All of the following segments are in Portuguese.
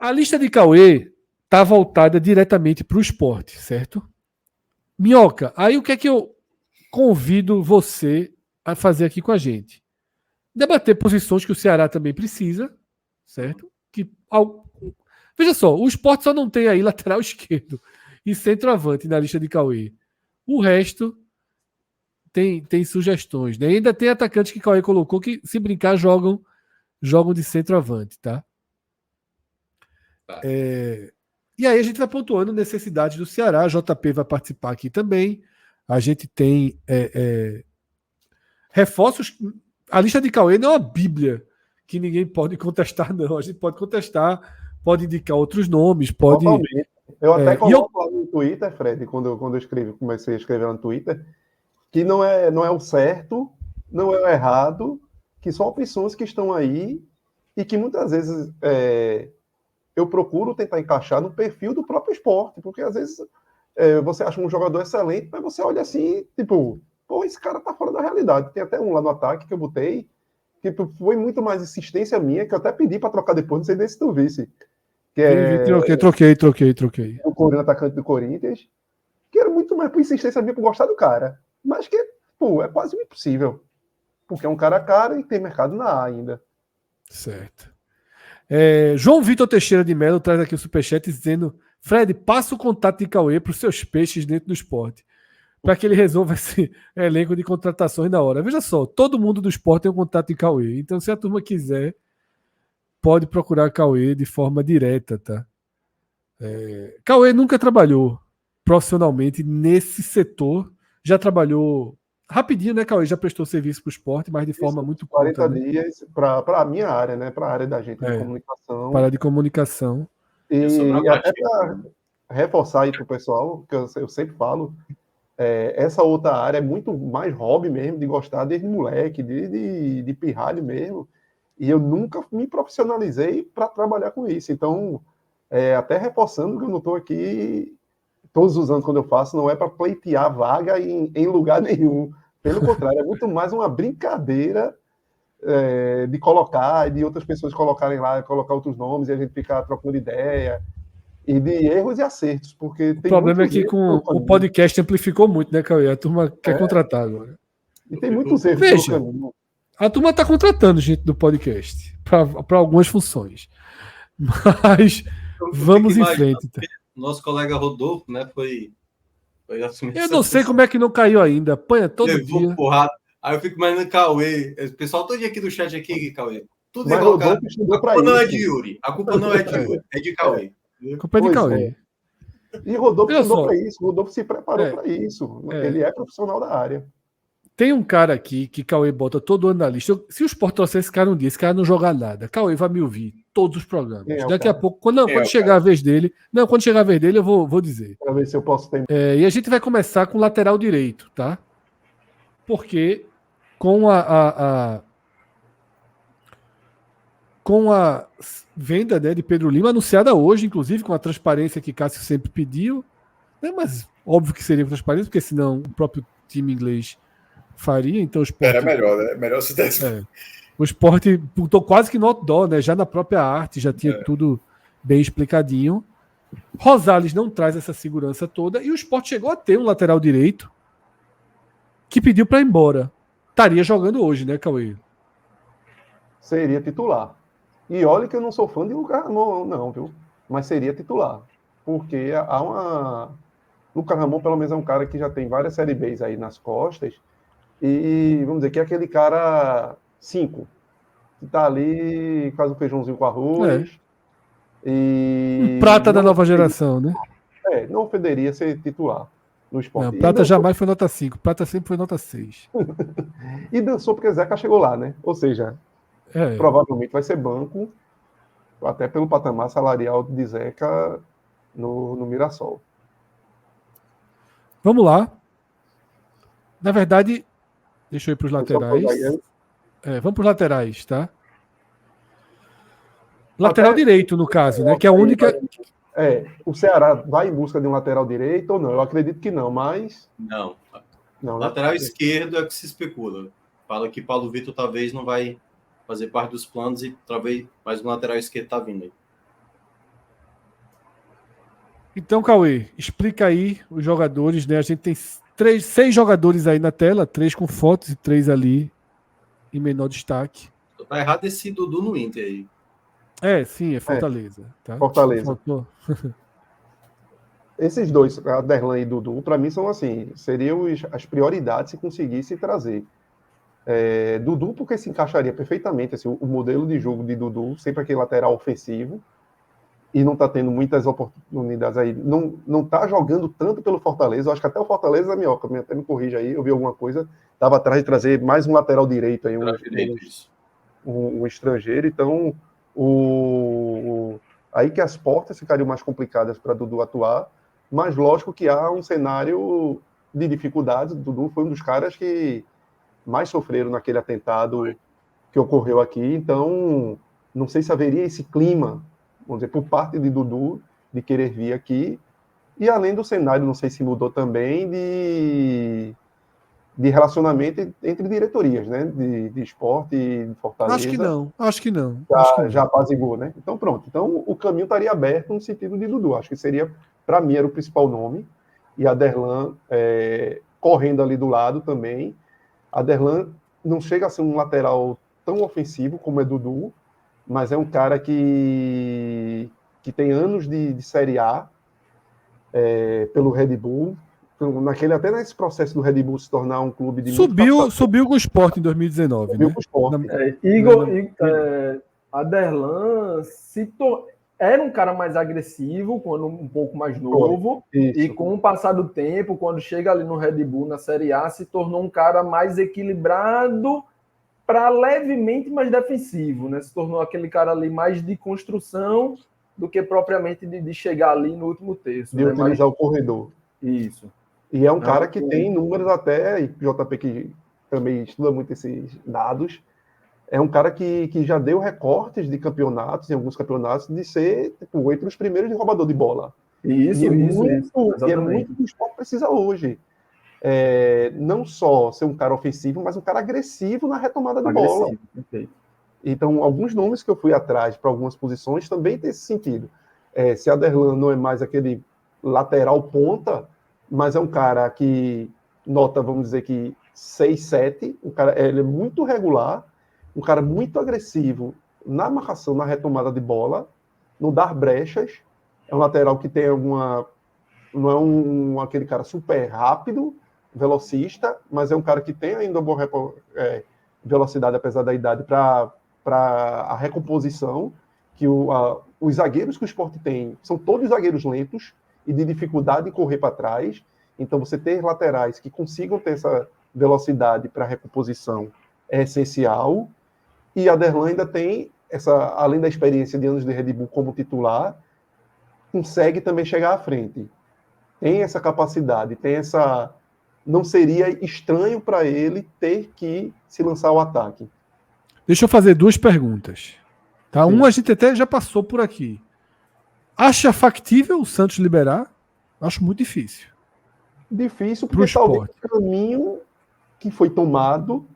A lista de Cauê está voltada diretamente para o Sport, certo? Minhoca, aí o que é que eu convido você a fazer aqui com a gente? Debater posições que o Ceará também precisa, certo? Veja só, o Sport só não tem aí lateral esquerdo e centroavante na lista de Cauê. O resto tem sugestões, né? Ainda tem atacantes que Cauê colocou que, se brincar, jogam de centroavante, tá? Tá. E aí a gente vai pontuando necessidades do Ceará. A JP vai participar aqui também. A gente tem reforços. A lista de Cauê não é uma bíblia que ninguém pode contestar, não. A gente pode contestar, pode indicar outros nomes, pode. Totalmente. Eu até coloco lá no Twitter, Fred, quando eu comecei a escrever no Twitter, que não é o certo, não é o errado, que são opções que estão aí e que muitas vezes eu procuro tentar encaixar no perfil do próprio esporte, porque às vezes você acha um jogador excelente, mas você olha assim, tipo, pô, esse cara tá fora da realidade. Tem até um lá no ataque que eu botei, que foi muito mais insistência minha, que eu até pedi para trocar depois, não sei nem se tu visse. Que Troquei. O Corinthians, atacante do Corinthians, que era muito mais por insistência minha por gostar do cara. Mas que, pô, é quase impossível. Porque é um cara caro e tem mercado na A ainda. Certo. João Vitor Teixeira de Mello traz aqui o superchat dizendo: Fred, passa o contato de Cauê para os seus peixes dentro do esporte, para que ele resolva esse elenco de contratações na hora. Veja só, todo mundo do esporte tem um contato de Cauê. Então, se a turma quiser, pode procurar Cauê de forma direta, tá? Cauê nunca trabalhou profissionalmente nesse setor. Já trabalhou rapidinho, né, Cauê? Já prestou serviço para o esporte, mas de forma muito curta. 40 dias para a minha área, né? Para a área da gente de comunicação. Para de comunicação. E até para reforçar aí para o pessoal, que eu sempre falo, essa outra área é muito mais hobby mesmo, de gostar desde moleque, de pirralho mesmo. E eu nunca me profissionalizei para trabalhar com isso. Então, até reforçando que eu não estou aqui todos os anos quando eu faço, não é para pleitear vaga em lugar nenhum. Pelo contrário, é muito mais uma brincadeira de colocar, e de outras pessoas colocarem lá, colocar outros nomes, e a gente ficar trocando ideia, e de erros e acertos, porque tem o problema é que com o podcast amplificou muito, né, Cauê? A turma quer contratar agora. E tem muitos erros pelo caminho. A turma está contratando gente do podcast para algumas funções. Mas vamos em frente. Tá? Nosso colega Rodolfo, né, foi eu não sei como é que não caiu ainda. Apanha todo levou dia. Porrada. Aí eu fico imaginando Cauê. O pessoal todo dia aqui do chat aqui, Cauê. Tudo Mas igual, Rodolfo a culpa não é de Yuri. A culpa não é de Yuri, é de Cauê. A culpa é de Cauê. E Rodolfo estudou para isso. Rodolfo se preparou para isso. Ele é profissional da área. Tem um cara aqui que Cauê bota todo ano na lista. Se o Sport trouxer esse cara um dia, esse cara não jogar nada, Cauê vai me ouvir todos os programas. Daqui a pouco, quando chegar a vez dele. Não, quando chegar a vez dele, eu vou dizer. Para ver se eu posso ter. E a gente vai começar com o lateral direito, tá? Porque com a venda, né, de Pedro Lima, anunciada hoje, inclusive, com a transparência que Cássio sempre pediu, né, mas óbvio que seria transparência, porque senão o próprio time inglês faria, então o Sport... Era melhor, né? Melhor se desse... O Sport botou quase que no outdoor, né? Já na própria arte, já tinha tudo bem explicadinho. Rosales não traz essa segurança toda, e o Sport chegou a ter um lateral direito que pediu para ir embora. Estaria jogando hoje, né, Cauê? Seria titular. E olha que eu não sou fã de Lucas Ramon, não, viu? Mas seria titular. Porque há uma... Lucas Ramon, pelo menos, é um cara que já tem várias Série Bs aí nas costas. E, vamos dizer, que é aquele cara 5, que tá ali, faz um feijãozinho com arroz. E prata da nova geração, né? Não ofenderia ser titular no Sport. Não, Prata jamais foi nota 5, Prata sempre foi nota 6. E dançou porque Zeca chegou lá, né? Ou seja, provavelmente vai ser banco, até pelo patamar salarial de Zeca no Mirassol. Vamos lá. Na verdade, deixa eu ir para os laterais. Vamos para os laterais, tá? Lateral direito, no caso, né? Que é a única... o Ceará vai em busca de um lateral direito ou não? Eu acredito que não, mas... Não, lateral esquerdo é o que se especula. Fala que Paulo Vitor talvez não vai fazer parte dos planos e talvez mais um lateral esquerdo tá vindo aí. Então, Cauê, explica aí os jogadores, né? A gente tem 6 jogadores aí na tela, 3 com fotos e 3 ali em menor destaque. Tá errado esse Dudu no Inter aí. Sim, é Fortaleza. Tá? Fortaleza. Faltou. Esses dois, Aderlan e Dudu, para mim são assim, seriam as prioridades se conseguisse trazer. Dudu, porque se encaixaria perfeitamente, assim, o modelo de jogo de Dudu, sempre aquele lateral ofensivo, e não está tendo muitas oportunidades aí, não está jogando tanto pelo Fortaleza, eu acho que até o Fortaleza, Minhoca, até me corrija aí, eu vi alguma coisa, estava atrás de trazer mais um lateral direito aí, um estrangeiro, então aí que as portas ficariam mais complicadas para Dudu atuar, mas lógico que há um cenário de dificuldades. Dudu foi um dos caras que mais sofreram naquele atentado que ocorreu aqui, então não sei se haveria esse clima, vamos dizer, por parte de Dudu, de querer vir aqui, e além do cenário, não sei se mudou também, de relacionamento entre diretorias, né, de esporte e de Fortaleza. Acho que não. Já apaziguou, né? Então pronto, então o caminho estaria aberto no sentido de Dudu, acho que seria, para mim, era o principal nome, e Aderlan correndo ali do lado também. Aderlan não chega a ser um lateral tão ofensivo como é Dudu, mas é um cara que tem anos de Série A pelo Red Bull, até nesse processo do Red Bull se tornar um clube de subiu com o Sport em 2019, subiu né? com o Sport. Aderlan era um cara mais agressivo quando um pouco mais novo, e com o passar do tempo, quando chega ali no Red Bull na Série A, se tornou um cara mais equilibrado para levemente mais defensivo, né? Se tornou aquele cara ali mais de construção do que propriamente de chegar ali no último terço. De utilizar o corredor. Isso. E é um cara que tem números até, e JP que também estuda muito esses dados, é um cara que já deu recortes de campeonatos, em alguns campeonatos, de ser entre os primeiros de roubador de bola. Isso. E é muito o que o Sport precisa hoje. Não só ser um cara ofensivo, mas um cara agressivo na retomada de bola. Perfeito. Então, alguns nomes que eu fui atrás para algumas posições também tem esse sentido. Se Aderlan não é mais aquele lateral ponta, mas é um cara que nota, vamos dizer que 6, 7, ele é muito regular, um cara muito agressivo na marcação, na retomada de bola, não dar brechas, é um lateral que tem não é aquele cara super rápido, velocista, mas é um cara que tem ainda uma boa velocidade, apesar da idade, para a recomposição, que os zagueiros que o Sport tem são todos zagueiros lentos e de dificuldade em correr para trás, então você ter laterais que consigam ter essa velocidade para recomposição é essencial, e Aderlan ainda tem além da experiência de anos de Red Bull como titular, consegue também chegar à frente. Tem essa capacidade, não seria estranho para ele ter que se lançar ao ataque. Deixa eu fazer 2 perguntas. Tá? A gente até já passou por aqui. Acha factível o Santos liberar? Acho muito difícil. Difícil, porque talvez o caminho que foi tomado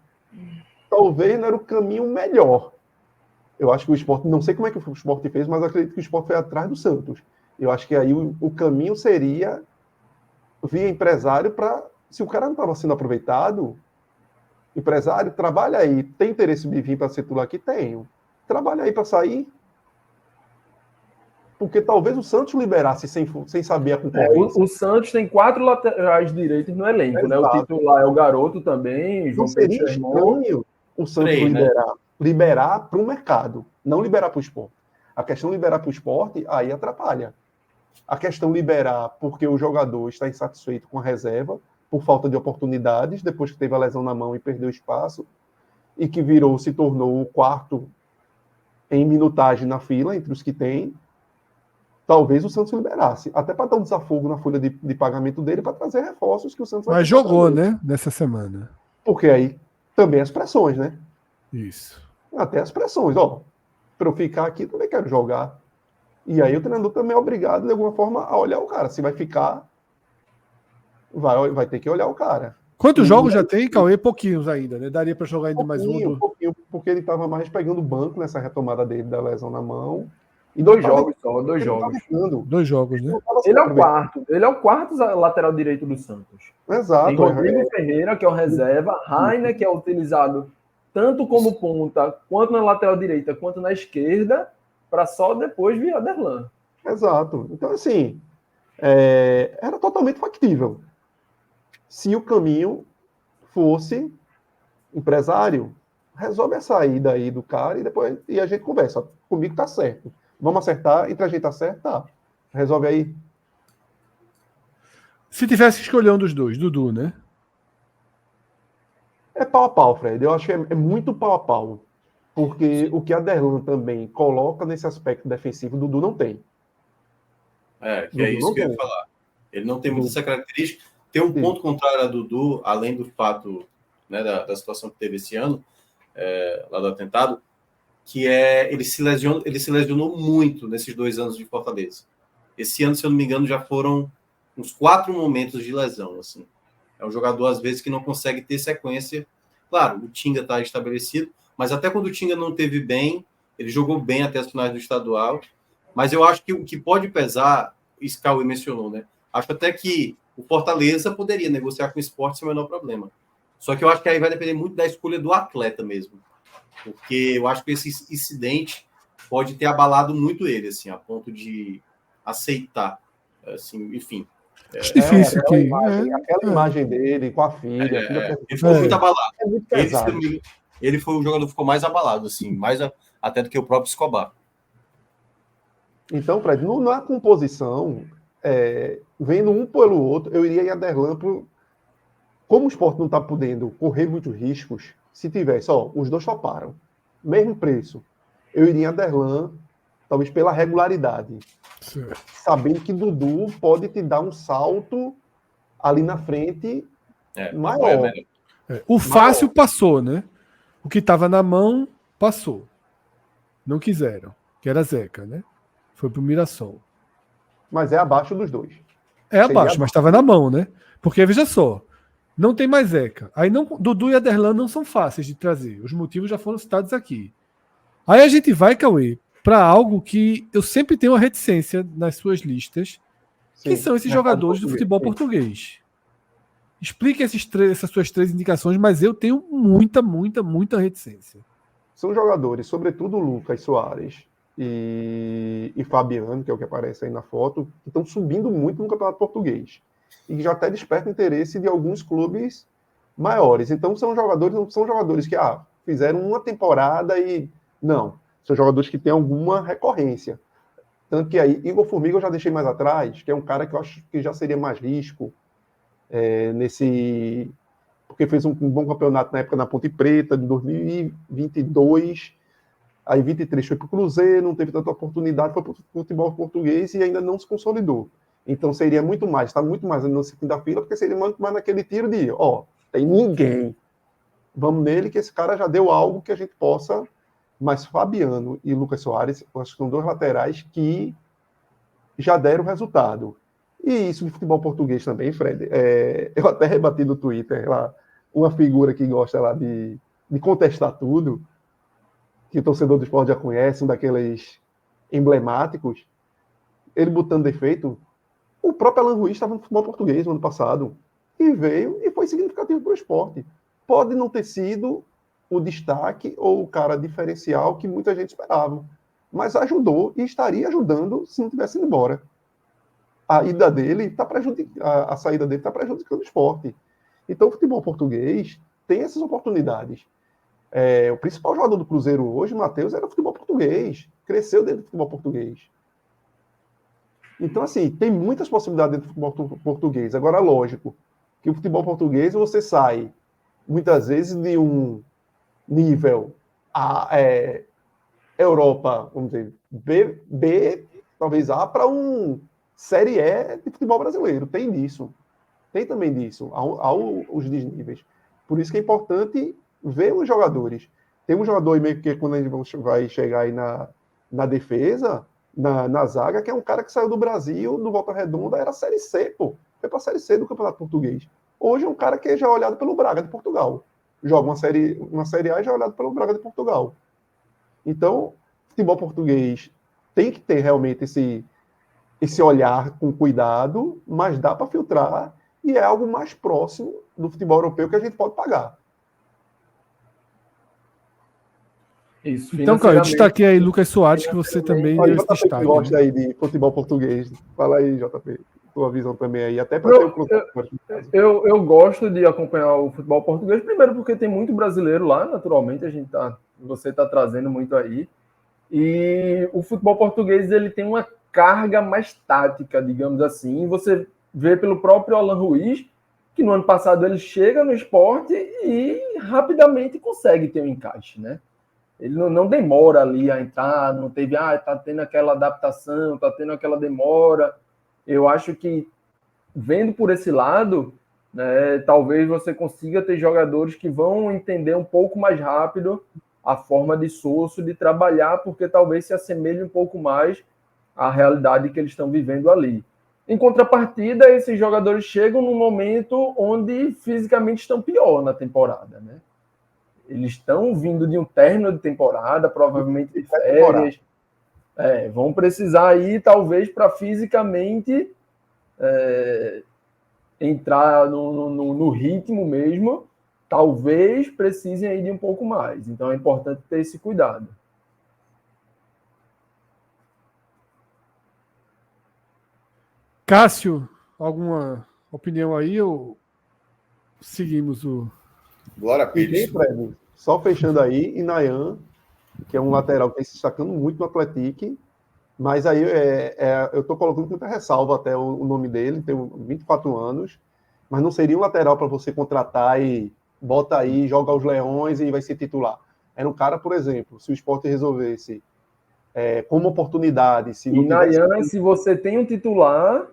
talvez não era o caminho melhor. Eu acho que o Sport, não sei como é que o Sport fez, mas acredito que o Sport foi atrás do Santos. Eu acho que aí o caminho seria via empresário se o cara não estava sendo aproveitado, empresário, trabalha aí. Tem interesse de vir para ser titular aqui? Tenho. Trabalha aí para sair. Porque talvez o Santos liberasse sem saber a concorrência. O Santos tem 4 laterais direitos no elenco, né? O titular é o Garoto também, João Pedro seria estranho o Santos liberar para o mercado, não liberar para o esporte. A questão de liberar para o esporte, aí atrapalha. A questão de liberar porque o jogador está insatisfeito com a reserva, por falta de oportunidades, depois que teve a lesão na mão e perdeu espaço, e que se tornou o quarto em minutagem na fila, entre os que tem, talvez o Santos liberasse, até para dar um desafogo na folha de pagamento dele, para trazer reforços que o Santos vai Mas jogou, né, nessa semana. Porque aí também as pressões, né? Isso. Até as pressões, para eu ficar aqui, também quero jogar. E aí o treinador também é obrigado, de alguma forma, a olhar o cara. Se vai ficar, vai ter que olhar o cara. Quantos jogos já tem, Cauê? Pouquinhos ainda, né? Daria para jogar ainda mais um. Pouquinho, porque ele estava mais pegando o banco nessa retomada dele da lesão na mão. E 2 jogos só, 2 jogos. 2 jogos, né? Ele é o quarto lateral direito do Santos. Exato. Tem Rodrigo Ferreira, que é o reserva, Rainer, que é utilizado tanto como ponta, quanto na lateral direita, quanto na esquerda, para só depois vir Aderlan. Exato. Então, assim, era totalmente factível. Se o caminho fosse empresário, resolve a saída aí do cara e depois a gente conversa. Comigo tá certo. Vamos acertar, entre a gente acerta, tá. Resolve aí. Se tivesse que escolher um dos dois, Dudu, né? É pau a pau, Fred. Eu acho que é muito pau a pau. Porque o que a Aderlan também coloca nesse aspecto defensivo, o Dudu não tem. Que é isso que eu ia falar. Ele não tem muita essa característica. Tem um ponto contrário a Dudu, além do fato, né, da situação que teve esse ano, lá do atentado, que ele se lesionou muito nesses 2 anos de Fortaleza. Esse ano, se eu não me engano, já foram uns 4 momentos de lesão. Assim. É um jogador, às vezes, que não consegue ter sequência. Claro, o Tinga está estabelecido, mas até quando o Tinga não teve bem, ele jogou bem até as finais do estadual. Mas eu acho que o que pode pesar, isso que o Cauê mencionou, né? Acho até que o Fortaleza poderia negociar com o Sport sem o menor problema. Só que eu acho que aí vai depender muito da escolha do atleta mesmo. Porque eu acho que esse incidente pode ter abalado muito ele, assim, a ponto de aceitar. Assim, enfim. Acho difícil. Aquela imagem dele com a filha. Ele ficou muito abalado. É muito pesado. Ele foi o jogador que ficou mais abalado, assim, mais até do que o próprio Escobar. Então, Fred, na composição, vendo um pelo outro, eu iria em Aderlan como o Sport não está podendo correr muitos riscos, se tivesse, os dois toparam, mesmo preço, eu iria em Aderlan, talvez pela regularidade. Certo. Sabendo que Dudu pode te dar um salto ali na frente maior. O fácil passou, né? O que estava na mão, passou. Não quiseram, que era Zeca, né? Foi pro Mirassol. Mas é abaixo dos dois. É abaixo, mas estava na mão, né? Porque, veja só, não tem mais Zeca. Aí Dudu e Aderlan não são fáceis de trazer. Os motivos já foram citados aqui. Aí a gente vai, Cauê, para algo que eu sempre tenho uma reticência nas suas listas, que são esses jogadores do futebol português. Explique essas suas 3 indicações, mas eu tenho muita reticência. São jogadores, sobretudo Lucas Soares e Fabiano, que é o que aparece aí na foto, que estão subindo muito no Campeonato Português. E que já até desperta interesse de alguns clubes maiores. Então, não são jogadores que fizeram uma temporada e... Não. São jogadores que têm alguma recorrência. Tanto que aí, Igor Formiga eu já deixei mais atrás, que é um cara que eu acho que já seria mais risco porque fez um bom campeonato na época na Ponte Preta, de 2022, aí 23 foi para o Cruzeiro, não teve tanta oportunidade, foi para o futebol português e ainda não se consolidou. Então seria muito mais, está muito mais no fim da fila, porque seria muito mais naquele tiro de, tem ninguém, vamos nele que esse cara já deu algo que a gente possa... Mas Fabiano e Lucas Soares, eu acho que são 2 laterais que já deram resultado. E isso de futebol português também, Fred. Eu até rebati no Twitter lá, uma figura que gosta lá de contestar tudo, que o torcedor do esporte já conhece, um daqueles emblemáticos, ele botando defeito. O próprio Alan Ruiz estava no futebol português no ano passado, e veio e foi significativo para o esporte. Pode não ter sido o destaque ou o cara diferencial que muita gente esperava. Mas ajudou e estaria ajudando se não tivesse ido embora. A ida dele está prejudicando, a saída dele está prejudicando o esporte. Então o futebol português tem essas oportunidades. O principal jogador do Cruzeiro hoje, Matheus, era o futebol português. Cresceu dentro do futebol português. Então, assim, tem muitas possibilidades dentro do futebol português. Agora, lógico, que o futebol português você sai, muitas vezes, de um nível Europa, vamos dizer, B, talvez A, para um Série E de futebol brasileiro. Tem disso. Tem também disso. Há os desníveis. Por isso que é importante ver os jogadores. Tem um jogador aí meio que quando a gente vai chegar aí na defesa, na zaga, que é um cara que saiu do Brasil, do Volta Redonda, era Série C, pô. Foi para a Série C do Campeonato Português. Hoje é um cara que já é olhado pelo Braga de Portugal. Joga uma série A e já é olhado pelo Braga de Portugal. Então, futebol português tem que ter realmente esse olhar com cuidado, mas dá para filtrar e é algo mais próximo do futebol europeu que a gente pode pagar. Isso, então, cara, eu destaquei aí Lucas Soares, que você também deu esse destaque. JP gosta aí de futebol português. Fala aí, JP, tua visão também aí, até para ter o eu gosto de acompanhar o futebol português, primeiro porque tem muito brasileiro lá, naturalmente, você está trazendo muito aí. E o futebol português ele tem uma carga mais tática, digamos assim. Você vê pelo próprio Alan Ruiz, que no ano passado ele chega no Sport e rapidamente consegue ter um encaixe, né? Ele não demora ali a entrar, não teve, tá tendo aquela adaptação, tá tendo aquela demora. Eu acho que, vendo por esse lado, né, talvez você consiga ter jogadores que vão entender um pouco mais rápido a forma de Sosso de trabalhar, porque talvez se assemelhe um pouco mais à realidade que eles estão vivendo ali. Em contrapartida, esses jogadores chegam num momento onde fisicamente estão pior na temporada, né? Eles estão vindo de um término de temporada, provavelmente de férias. Vão precisar aí, talvez, para fisicamente entrar no ritmo mesmo. Talvez precisem aí de um pouco mais. Então é importante ter esse cuidado. Cássio, alguma opinião aí ou seguimos o... Glória Pires. Fred, só fechando aí, e Nayan, que é um lateral que vem se destacando muito no Atlético, mas aí eu estou colocando muita ressalva até o nome dele, tem 24 anos, mas não seria um lateral para você contratar e bota aí, joga aos leões e vai ser titular. Era um cara, por exemplo, se o Sport resolvesse como oportunidade... Se você tem um titular,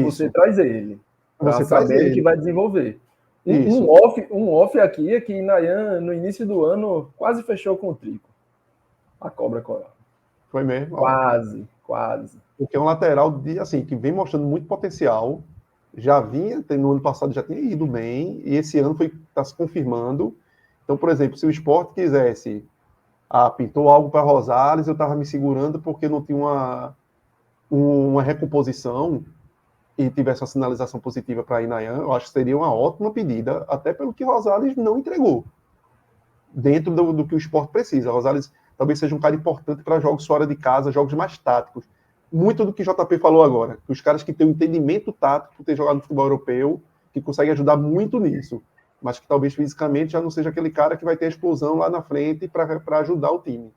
você traz ele. Para saber que vai desenvolver. Um off aqui é que Nayan, no início do ano, quase fechou com o Trico. A Cobra Coral. Foi mesmo? Quase. Porque é um lateral que vem mostrando muito potencial. Já vinha, no ano passado já tinha ido bem, e esse ano está se confirmando. Então, por exemplo, se o Sport quisesse, pintou algo para Rosales, eu estava me segurando porque não tinha uma recomposição e tivesse uma sinalização positiva para Inayan, eu acho que seria uma ótima pedida, até pelo que Rosales não entregou, dentro do que o Sport precisa. Rosales talvez seja um cara importante para jogos fora de casa, jogos mais táticos. Muito do que o JP falou agora, que os caras que têm um entendimento tático por ter jogado no futebol europeu, que conseguem ajudar muito nisso, mas que talvez fisicamente já não seja aquele cara que vai ter a explosão lá na frente para ajudar o time.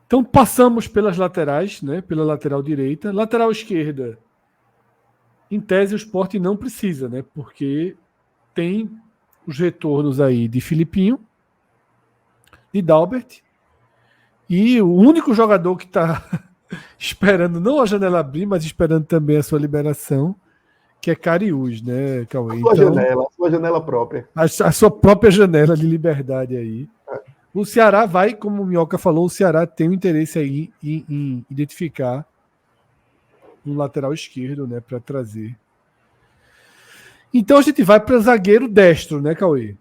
Então passamos pelas laterais, né? Pela lateral direita. Lateral esquerda, em tese o Sport não precisa, né? Porque tem os retornos aí de Filipinho, de Dalbert, e o único jogador que está esperando não a janela abrir, mas esperando também a sua liberação, que é Cariús, né, Cauê? A sua janela própria. A sua própria janela de liberdade aí. O Ceará vai, como o Minhoca falou, o Ceará tem um interesse aí em identificar um lateral esquerdo, né, para trazer. Então a gente vai para zagueiro destro, né, Cauê?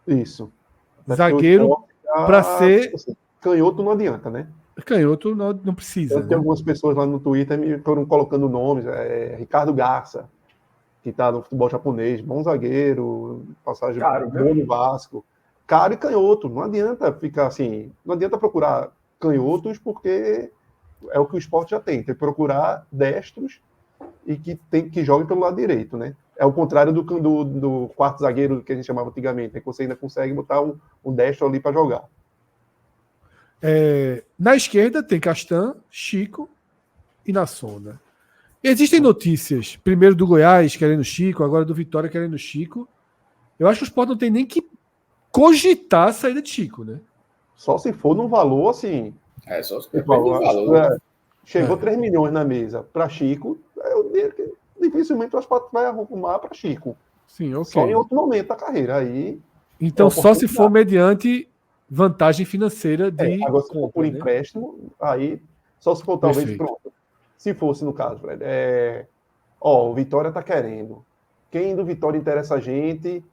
Isso. Zagueiro para ser... Canhoto não adianta, né? Canhoto não precisa. Tem algumas pessoas lá no Twitter me foram colocando nomes. Ricardo Garça, que está no futebol japonês, bom zagueiro, passagem bom no Vasco. Caro e canhoto. Não adianta ficar assim. Não adianta procurar canhotos, porque é o que o Sport já tem. Tem que procurar destros e que joguem pelo lado direito, né? É o contrário do quarto zagueiro que a gente chamava antigamente, que você ainda consegue botar um destro ali para jogar. Na esquerda tem Castan, Chico e Nassona. Existem notícias, primeiro do Goiás querendo Chico, agora do Vitória querendo Chico. Eu acho que o Sport não tem nem que cogitar a saída de Chico, né? Só se for num valor assim. Só se for num valor. Chegou 3 milhões na mesa para Chico, dificilmente o Sport vai arrumar para Chico. Sim, ok. Só em outro momento da carreira. Aí, então, só se for mediante vantagem financeira de agora, se for por empréstimo, aí só se for talvez pronto. Se fosse no caso, Fred, o Vitória está querendo. Quem do Vitória interessa a gente,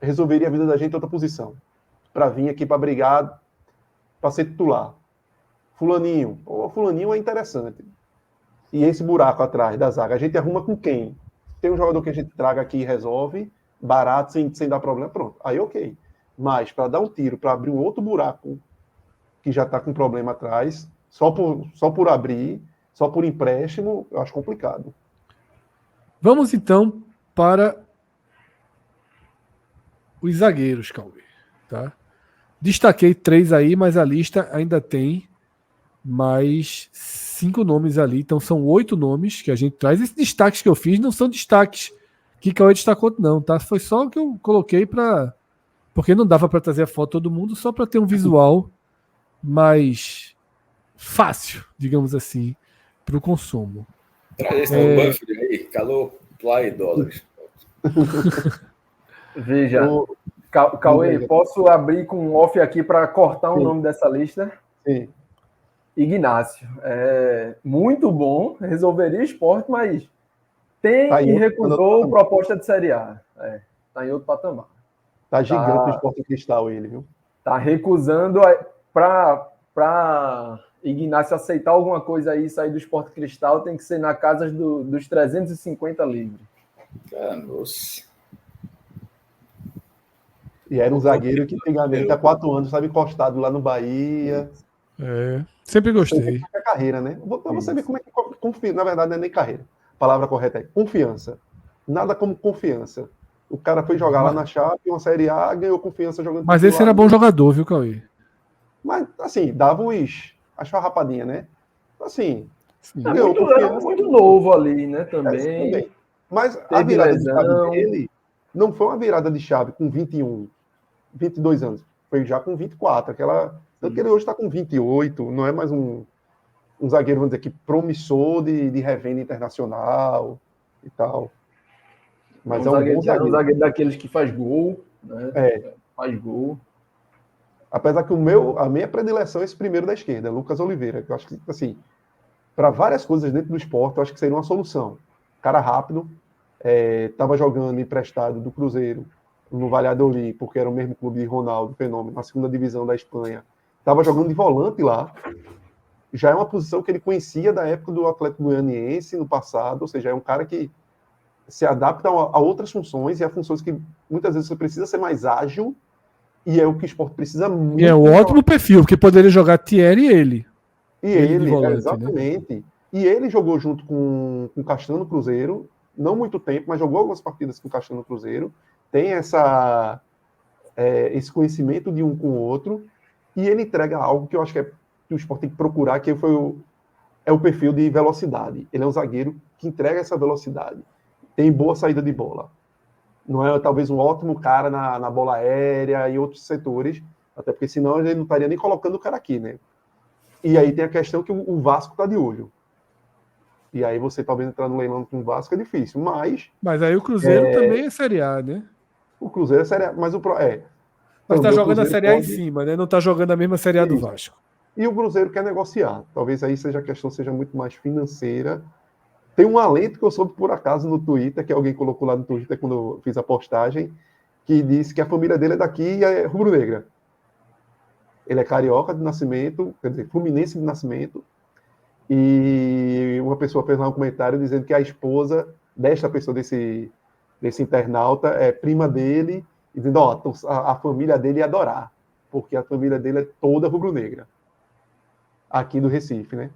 resolveria a vida da gente em outra posição. para vir aqui para brigar, para ser titular. Fulaninho é interessante. E esse buraco atrás da zaga, a gente arruma com quem? Tem um jogador que a gente traga aqui e resolve, barato, sem dar problema, pronto. Aí ok. Mas para dar um tiro, para abrir um outro buraco que já está com problema atrás, só por abrir, só por empréstimo, eu acho complicado. Vamos então para os zagueiros, Cauê. Tá? Destaquei 3 aí, mas a lista ainda tem mais 5 nomes ali. Então são 8 nomes que a gente traz. Esses destaques que eu fiz não são destaques que Cauê destacou, não, tá? Foi só o que eu coloquei porque não dava para trazer a foto de todo mundo, só para ter um visual mais fácil, digamos assim, para o consumo. Traz esse Banfield aí, calor, play dólares. Veja, Cauê, posso abrir com um off aqui para cortar o nome dessa lista? Sim. Ignácio. Muito bom, resolveria esporte, mas e recusou proposta de Série A. Tá em outro patamar. Tá gigante o Sport Cristal ele, viu? Tá recusando para Ignácio aceitar alguma coisa aí, sair do Sport Cristal, tem que ser na casa dos 350 livres. Nossa. E era um zagueiro que antigamente, há 4 anos, estava encostado lá no Bahia. Sempre gostei. É carreira, né? Pra você ver como é que confia. Na verdade, não é nem carreira. A palavra correta é confiança. Nada como confiança. O cara foi jogar lá na Chape, uma Série A, ganhou confiança jogando. Mas esse era bom jogador, viu, Cauê? Mas, assim, dava as farrapadinhas, né? Assim, ganhou confiança. Muito novo ali, né? Também. Mas a virada de chave dele não foi uma virada de chave com 21, 22 anos. Foi já com 24. Tanto que ele hoje está com 28, não é mais um zagueiro, vamos dizer, que promissor de revenda internacional e tal. Mas é um bom zagueiro. Um zagueiro daqueles que faz gol, né? Faz gol. Apesar que a minha predileção é esse primeiro da esquerda, Lucas Oliveira, que eu acho que, assim, para várias coisas dentro do esporte, eu acho que seria uma solução. Cara rápido, estava jogando emprestado do Cruzeiro no Valladolid, porque era o mesmo clube de Ronaldo, Fenômeno, na segunda divisão da Espanha. Estava jogando de volante lá. Já é uma posição que ele conhecia da época do Atlético Goianiense no passado, ou seja, é um cara que se adapta a outras funções e a funções que muitas vezes você precisa ser mais ágil, e é o que o esporte precisa muito. E é um ótimo perfil, porque poderia jogar Thierry e ele. E ele volante, exatamente. Né? E ele jogou junto com o Castanho no Cruzeiro, não muito tempo, mas jogou algumas partidas com o Castanho no Cruzeiro, tem esse conhecimento de um com o outro, e ele entrega algo que eu acho que o esporte tem que procurar, que é o perfil de velocidade. Ele é um zagueiro que entrega essa velocidade. Tem boa saída de bola. Não é talvez um ótimo cara na bola aérea e outros setores, até porque senão ele não estaria nem colocando o cara aqui, né? E aí tem a questão que o Vasco está de olho. E aí você talvez entrar no leilão com o Vasco é difícil, mas aí o Cruzeiro também é Série A, né? O Cruzeiro é Série A, mas Mas está jogando a Série A em cima, né? Não está jogando a mesma Série A do Vasco. E o Cruzeiro quer negociar. Talvez aí a questão seja muito mais financeira. Tem um alento que eu soube por acaso no Twitter, que alguém colocou lá no Twitter quando eu fiz a postagem, que disse que a família dele é daqui e é rubro-negra. Ele é carioca de nascimento, quer dizer, fluminense de nascimento, e uma pessoa fez lá um comentário dizendo que a esposa desta pessoa, desse internauta, é prima dele, e dizendo, a família dele ia adorar, porque a família dele é toda rubro-negra. Aqui do Recife, né?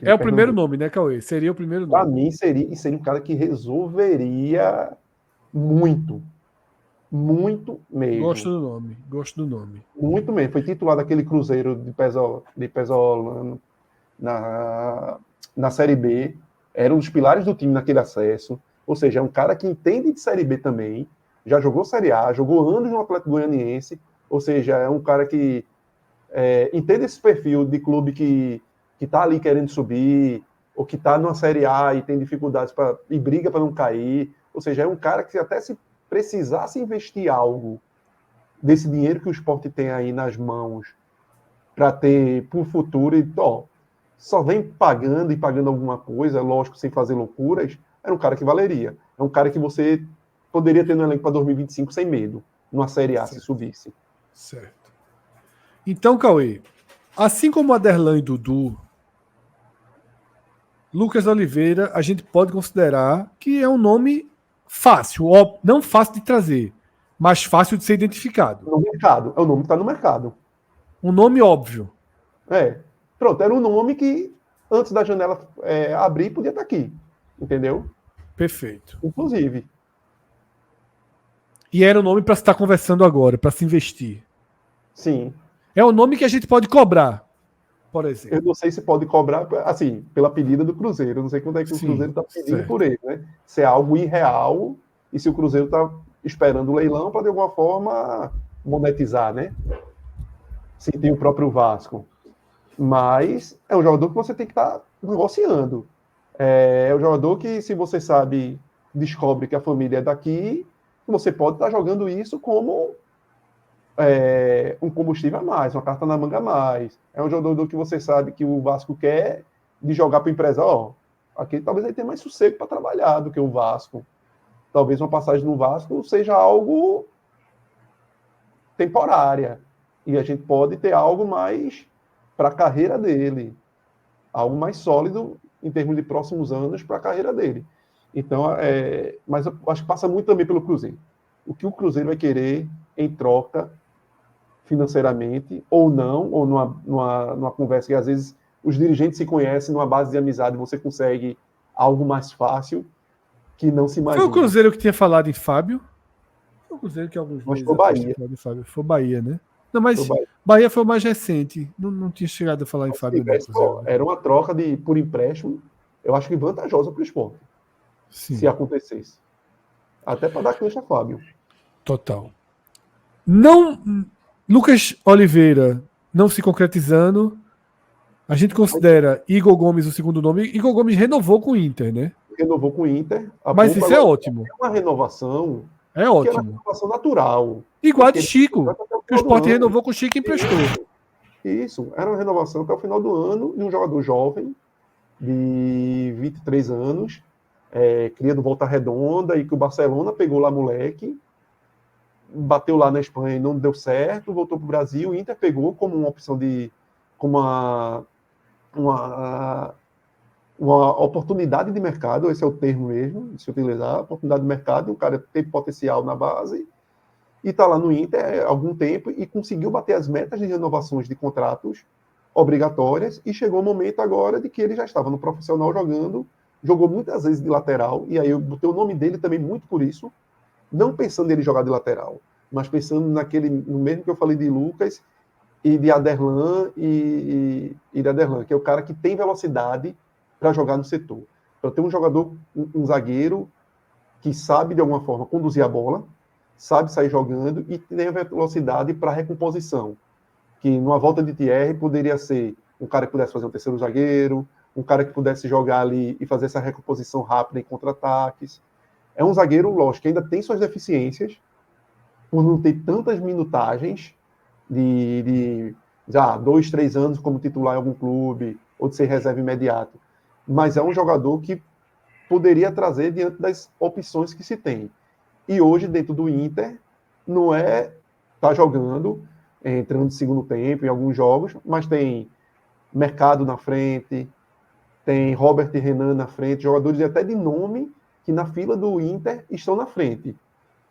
É o primeiro nome, né, Cauê? Seria o primeiro nome. Para mim, seria um cara que resolveria muito. Muito mesmo. Gosto do nome. Muito mesmo. Foi titular daquele Cruzeiro de Pesolano na Série B. Era um dos pilares do time naquele acesso. Ou seja, é um cara que entende de Série B também. Já jogou Série A, jogou anos no Atlético Goianiense. Ou seja, é um cara que entende esse perfil de clube que está ali querendo subir, ou que está numa Série A e tem dificuldades e briga para não cair. Ou seja, é um cara que até se precisasse investir algo desse dinheiro que o esporte tem aí nas mãos para ter para o futuro, e só vem pagando alguma coisa, lógico, sem fazer loucuras, era um cara que valeria. É um cara que você poderia ter no elenco para 2025 sem medo, numa Série A, se subisse. Certo. Então, Cauê, assim como Aderlan e Dudu, Lucas Oliveira, a gente pode considerar que é um nome fácil, não fácil de trazer, mas fácil de ser identificado. No mercado. É o nome que está no mercado. Um nome óbvio. Pronto, era um nome que antes da janela abrir podia estar aqui. Entendeu? Perfeito. Inclusive. E era o nome para se estar conversando agora, para se investir. Sim. É o nome que a gente pode cobrar, por exemplo. Eu não sei se pode cobrar, assim, pela pedida do Cruzeiro. Eu não sei quanto é que o Cruzeiro está pedindo certo. por ele, né? Se é algo irreal e se o Cruzeiro está esperando o leilão para, de alguma forma, monetizar, né? Sem ter o próprio Vasco. Mas é um jogador que você tem que estar negociando. É um jogador que, se você sabe, descobre que a família é daqui, você pode estar jogando isso como um combustível a mais, uma carta na manga a mais. É um jogador que você sabe que o Vasco quer de jogar para o empresário. Aqui talvez ele tenha mais sossego para trabalhar do que o Vasco. Talvez uma passagem no Vasco seja algo temporária. E a gente pode ter algo mais para a carreira dele. Algo mais sólido em termos de próximos anos para a carreira dele. Então, mas eu acho que passa muito também pelo Cruzeiro. O que o Cruzeiro vai querer em troca financeiramente, ou não, ou numa conversa que às vezes os dirigentes se conhecem, numa base de amizade você consegue algo mais fácil que não se imagina. Foi o Cruzeiro que tinha falado em Fábio? Foi o Cruzeiro que alguns meses foi atrás Bahia. tinha falado em Fábio. Foi Bahia, né? Não, mas Bahia foi o mais recente. Não tinha chegado a falar em Fábio. Não, era uma troca por empréstimo, eu acho que vantajosa para o esporte. Sim. Se acontecesse. Até para dar cancha a Fábio. Total. Não... Lucas Oliveira não se concretizando. A gente considera Igor Gomes o segundo nome. Igor Gomes renovou com o Inter, né? Renovou com o Inter. Mas isso é ótimo. É uma renovação. É ótimo. Que é uma renovação natural. Igual a de Chico. Que o Sport renovou com o Chico e emprestou. Isso. Era uma renovação até o final do ano de um jogador jovem, de 23 anos, cria do Volta Redonda, e que o Barcelona pegou lá moleque, bateu lá na Espanha e não deu certo, voltou para o Brasil, o Inter pegou como uma opção como uma oportunidade de mercado, esse é o termo mesmo, de se utilizar, oportunidade de mercado, o cara teve potencial na base, e está lá no Inter há algum tempo, e conseguiu bater as metas de renovações de contratos obrigatórias, e chegou o momento agora de que ele já estava no profissional jogou muitas vezes de lateral, e aí eu botei o nome dele também muito por isso, não pensando nele jogar de lateral, mas pensando no mesmo que eu falei de Lucas e de Aderlan e de Aderlan, que é o cara que tem velocidade para jogar no setor. Então tem um jogador, um zagueiro que sabe de alguma forma conduzir a bola, sabe sair jogando e tem a velocidade para recomposição, que numa volta de Thierry poderia ser um cara que pudesse fazer um terceiro zagueiro, um cara que pudesse jogar ali e fazer essa recomposição rápida em contra-ataques. É um zagueiro, lógico, que ainda tem suas deficiências, por não ter tantas minutagens de já 2, 3 anos como titular em algum clube, ou de ser reserva imediato. Mas é um jogador que poderia trazer diante das opções que se tem. E hoje, dentro do Inter, não tá jogando, entrando de segundo tempo em alguns jogos, mas tem Mercado na frente, tem Robert e Renan na frente, jogadores até de nome que na fila do Inter estão na frente.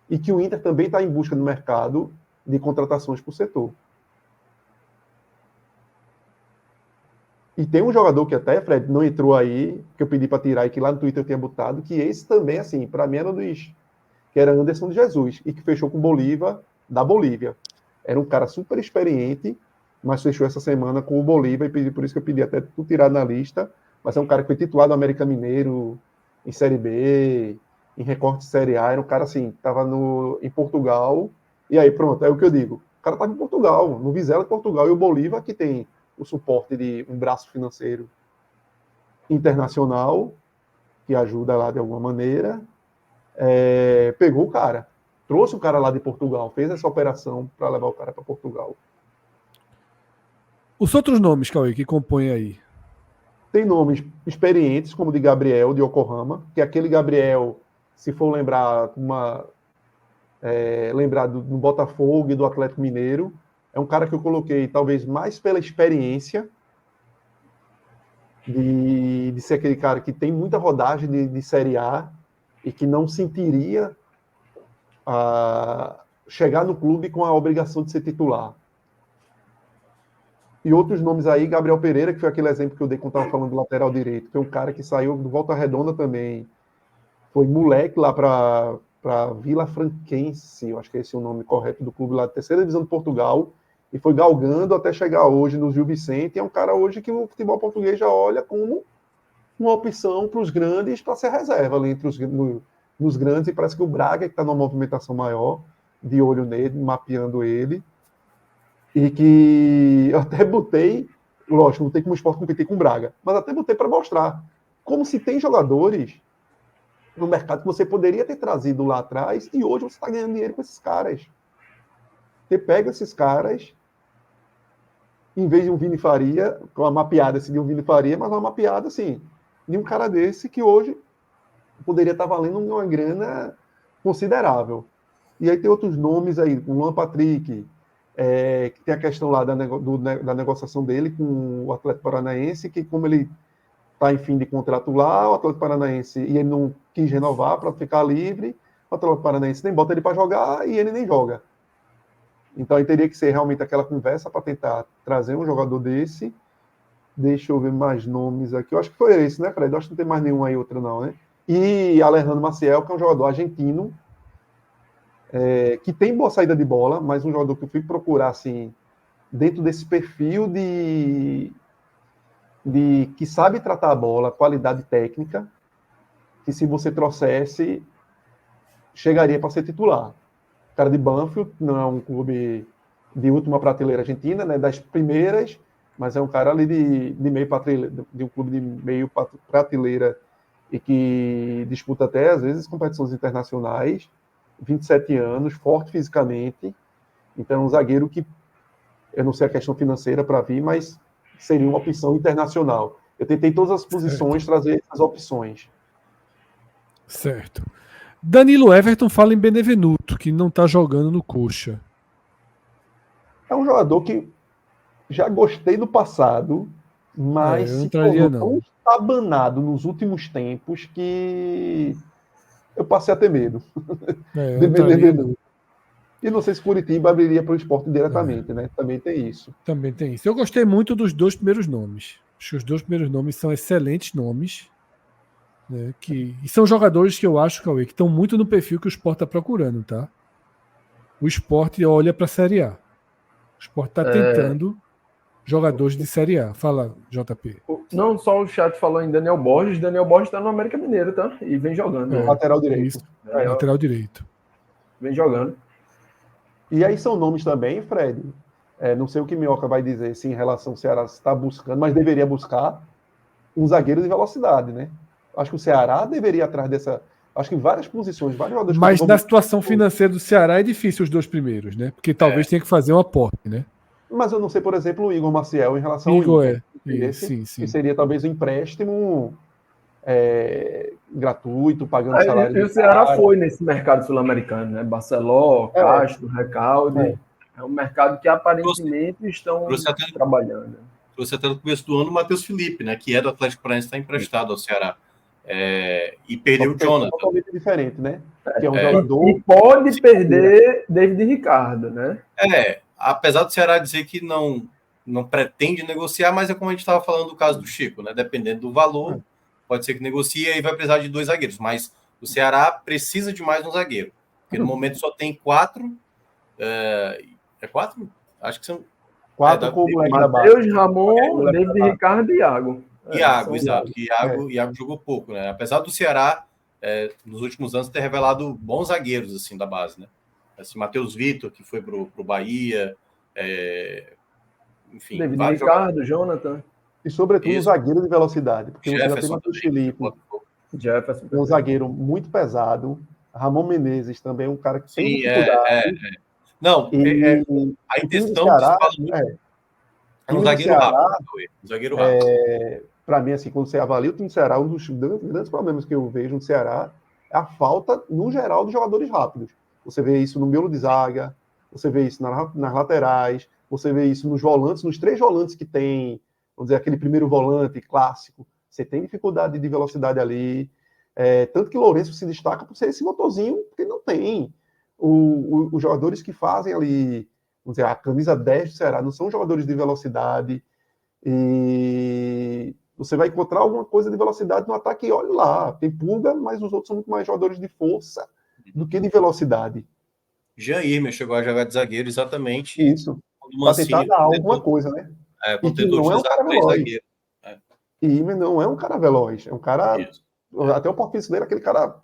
E que o Inter também está em busca do mercado de contratações para o setor. E tem um jogador que até, Fred, não entrou aí, que eu pedi para tirar e que lá no Twitter eu tinha botado, que esse também, assim, para mim era que era Anderson de Jesus, e que fechou com Bolívar, da Bolívia. Era um cara super experiente, mas fechou essa semana com o Bolívar, e por isso que eu pedi até tu tirar na lista, mas é um cara que foi titular do América Mineiro, em Série B, em recorte de Série A, era um cara assim, estava em Portugal, e aí pronto, é o que eu digo, o cara estava em Portugal, no Vizela de Portugal, e o Bolívar, que tem o suporte de um braço financeiro internacional, que ajuda lá de alguma maneira, pegou o cara, trouxe o cara lá de Portugal, fez essa operação para levar o cara para Portugal. Os outros nomes, Cauê, que compõem aí? Tem nomes experientes, como o de Gabriel, de Yokohama, que é aquele Gabriel, se for lembrar do Botafogo e do Atlético Mineiro, É um cara que eu coloquei, talvez, mais pela experiência de ser aquele cara que tem muita rodagem de Série A e que não sentiria chegar no clube com a obrigação de ser titular. E outros nomes aí, Gabriel Pereira, que foi aquele exemplo que eu dei quando estava falando do lateral direito, que é um cara que saiu do Volta Redonda também, foi moleque lá para Vila Franquense, eu acho que esse é o nome correto do clube lá, da terceira divisão de Portugal, e foi galgando até chegar hoje no Gil Vicente, e é um cara hoje que o futebol português já olha como uma opção para os grandes, para ser reserva ali entre nos grandes, e parece que o Braga, que está numa movimentação maior, de olho nele, mapeando ele, e que eu até botei, lógico, não tem como o Sport competir com o Braga, mas até botei para mostrar como se tem jogadores no mercado que você poderia ter trazido lá atrás e hoje você está ganhando dinheiro com esses caras. Você pega esses caras, em vez de um Vini Faria, com uma mapeada assim, de um Vini Faria, mas uma mapeada assim, de um cara desse que hoje poderia estar valendo uma grana considerável. E aí tem outros nomes aí, o Luan Patrick, que tem a questão lá da negociação dele com o Atlético Paranaense, que como ele está em fim de contrato lá, o Atlético Paranaense, e ele não quis renovar para ficar livre, o Atlético Paranaense nem bota ele para jogar e ele nem joga. Então aí teria que ser realmente aquela conversa para tentar trazer um jogador desse. Deixa eu ver mais nomes aqui. Eu acho que foi esse, né, Fred? Eu acho que não tem mais nenhum aí, outro não, né? E Alejandro Maciel, que é um jogador argentino, que tem boa saída de bola, mas um jogador que eu fui procurar, assim, dentro desse perfil de que sabe tratar a bola, qualidade técnica, que se você trouxesse, chegaria para ser titular. O cara de Banfield não é um clube de última prateleira argentina, né, das primeiras, mas é um cara ali de meio prateleira, de um clube de meio prateleira e que disputa até, às vezes, competições internacionais, 27 anos, forte fisicamente, então um zagueiro que, eu não sei a questão financeira para vir, mas seria uma opção internacional. Eu tentei todas as posições trazer essas opções. Certo. Danilo Everton fala em Benevenuto, que não está jogando no Coxa. É um jogador que já gostei do passado, mas se tornou tão estabanado nos últimos tempos que eu passei a ter medo de Benevenuto. E não sei se Curitiba abriria para o Sport diretamente, né? Também tem isso. Também tem isso. Eu gostei muito dos dois primeiros nomes. Acho que os dois primeiros nomes são excelentes nomes. Né, e são jogadores que eu acho, Cauê, que estão muito no perfil que o Sport está procurando, tá? O Sport olha para a Série A. O Sport está tentando jogadores de Série A. Fala, JP. Não só o chat falou em Daniel Borges está no América Mineiro, tá? E vem jogando. Lateral direito. Lateral direito. Vem jogando. E aí são nomes também, Fred. Não sei o que Minhoca vai dizer se em relação ao Ceará está buscando, mas deveria buscar um zagueiro de velocidade, né? Acho que o Ceará deveria ir atrás dessa. Acho que em várias posições, vários jogadores. Mas na situação financeira do Ceará é difícil os dois primeiros, né? Porque talvez tenha que fazer um aporte, né? Mas eu não sei, por exemplo, o Igor Maciel em relação ao Igor. Sim. Que seria talvez um empréstimo gratuito, pagando salário. E o Ceará foi nesse mercado sul-americano, né? Barceló, Castro, Recalde. É um mercado que aparentemente estão trabalhando. Trouxe até no começo do ano o Matheus Felipe, né? Que é do Atlético Paranaense, está emprestado ao Ceará. E perdeu o Jonathan. Totalmente diferente, né? Que é um jogador. E pode perder David Ricardo, né? Apesar do Ceará dizer que não pretende negociar, mas é como a gente estava falando do caso do Chico, né? Dependendo do valor, pode ser que negocie e vai precisar de 2 zagueiros. Mas o Ceará precisa de mais um zagueiro. Porque no momento só tem 4. É 4? Acho que são 4 com o moleque da base. Matheus, Ramon, David Ricardo e Iago. Iago, exato. Iago jogou pouco, né? Apesar do Ceará, nos últimos anos, ter revelado bons zagueiros assim, da base, né? Assim, Matheus Vitor, que foi pro Bahia. Enfim. David Ricardo, Jonathan. E, sobretudo, um zagueiro de velocidade. Porque você já tem Matheus Felipe. Jefferson. Um zagueiro muito pesado. Ramon Menezes também, um cara que tem dificuldade. Não, a intenção Ceará, é um zagueiro rápido. Um zagueiro rápido. Para mim, assim, quando você avalia o time do Ceará, um dos grandes problemas que eu vejo no Ceará é a falta, no geral, de jogadores rápidos. Você vê isso no miolo de zaga, você vê isso nas laterais, você vê isso nos volantes, nos 3 volantes que tem, vamos dizer, aquele primeiro volante clássico, você tem dificuldade de velocidade ali, tanto que Lourenço se destaca por ser esse motorzinho, porque não tem. Os jogadores que fazem ali, vamos dizer, a camisa 10 do Ceará, não são jogadores de velocidade, e você vai encontrar alguma coisa de velocidade no ataque, e olha lá, tem Pulga, mas os outros são muito mais jogadores de força do que de velocidade. Jair chegou a jogar de zagueiro, exatamente. Isso. Para tentar dar alguma coisa, né? E que não é um cara veloz. E Imer não é um cara veloz, é um cara... Isso. Até o português dele é aquele cara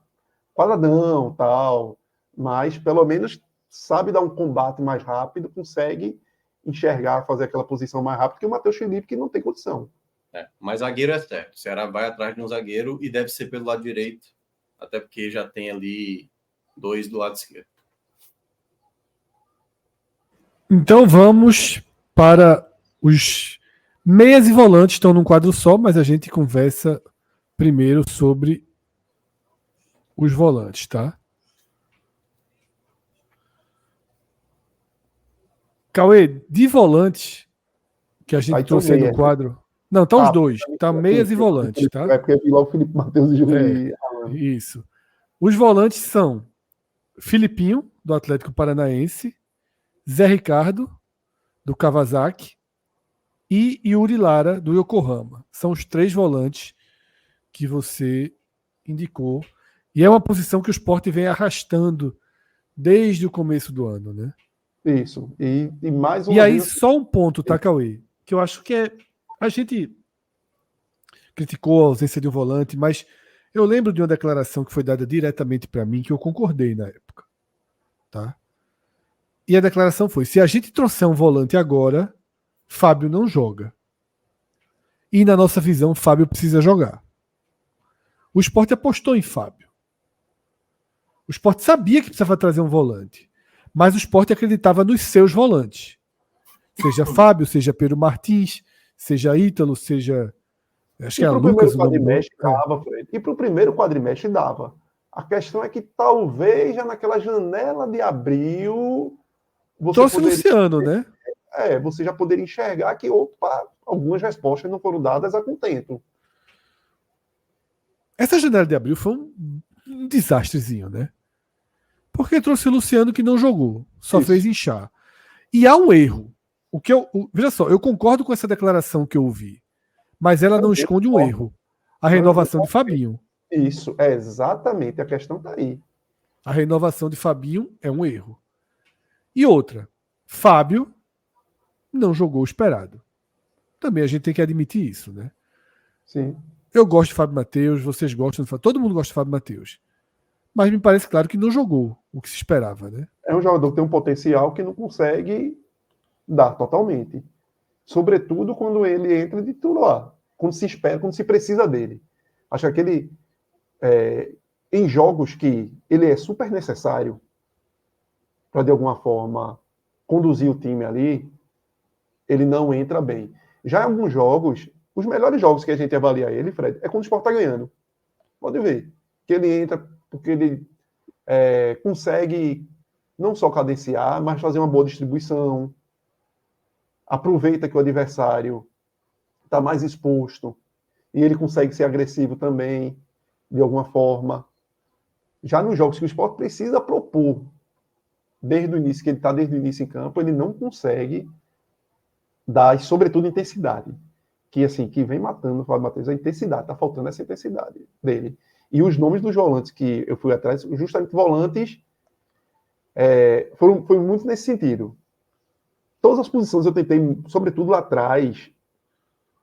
quadradão, tal, mas pelo menos sabe dar um combate mais rápido, consegue enxergar, fazer aquela posição mais rápido que o Matheus Felipe, que não tem condição. Mas zagueiro é certo. O Ceará vai atrás de um zagueiro e deve ser pelo lado direito, até porque já tem ali 2 do lado esquerdo. Então vamos para os meias e volantes, estão num quadro só, mas a gente conversa primeiro sobre os volantes, tá? Cauê, de volantes que a gente trouxe aí no quadro... Não, tá os dois. Tá meias e volantes, tá? É porque eu vi lá o Felipe Matheus e Júlio. Isso. Os volantes são Filipinho, do Atlético Paranaense, Zé Ricardo, do Kawasaki, e Yuri Lara, do Yokohama. São os 3 volantes que você indicou. E é uma posição que o Sport vem arrastando desde o começo do ano, né? Isso. E mais uma E aí, só um ponto, tá, Cauê? Que eu acho que a gente criticou a ausência de um volante, mas eu lembro de uma declaração que foi dada diretamente para mim, que eu concordei na época. Tá? E a declaração foi: se a gente trouxer um volante agora, Fábio não joga. E na nossa visão, Fábio precisa jogar. O Sport apostou em Fábio. O Sport sabia que precisava trazer um volante. Mas o Sport acreditava nos seus volantes. Seja Fábio, seja Pedro Martins, seja Ítalo, seja... Acho que era Lucas o nome dele. E para o primeiro quadrimestre dava. A questão é que talvez já naquela janela de abril... Trouxe o Luciano, né? Você já poderia enxergar que algumas respostas não foram dadas a contento. Essa janela de abril foi um desastrezinho, né? Porque trouxe o Luciano que não jogou, só fez inchar. E há um erro. Veja só, eu concordo com essa declaração que eu ouvi, mas ela não esconde um erro. A renovação de Fabinho. Isso, exatamente. A questão está aí. A renovação de Fabinho é um erro. E outra, Fábio não jogou o esperado. Também a gente tem que admitir isso, né? Sim. Eu gosto de Fábio Matheus, vocês gostam de Fábio, todo mundo gosta de Fábio Matheus. Mas me parece claro que não jogou o que se esperava, né? É um jogador que tem um potencial que não consegue dar totalmente. Sobretudo quando ele entra de titular. Quando se espera, quando se precisa dele. Acho que aquele... em jogos que ele é super necessário para, de alguma forma, conduzir o time ali, ele não entra bem. Já em alguns jogos, os melhores jogos que a gente avalia ele, Fred, é quando o Sport está ganhando. Pode ver. Que ele entra porque ele consegue não só cadenciar, mas fazer uma boa distribuição. Aproveita que o adversário está mais exposto e ele consegue ser agressivo também, de alguma forma. Já nos jogos que o Sport precisa propor, desde o início, que ele está desde o início em campo, ele não consegue dar, sobretudo, intensidade. Que vem matando o Fábio Matheus, a intensidade. Está faltando essa intensidade dele. E os nomes dos volantes que eu fui atrás, justamente volantes, foi muito nesse sentido. Todas as posições eu tentei, sobretudo lá atrás,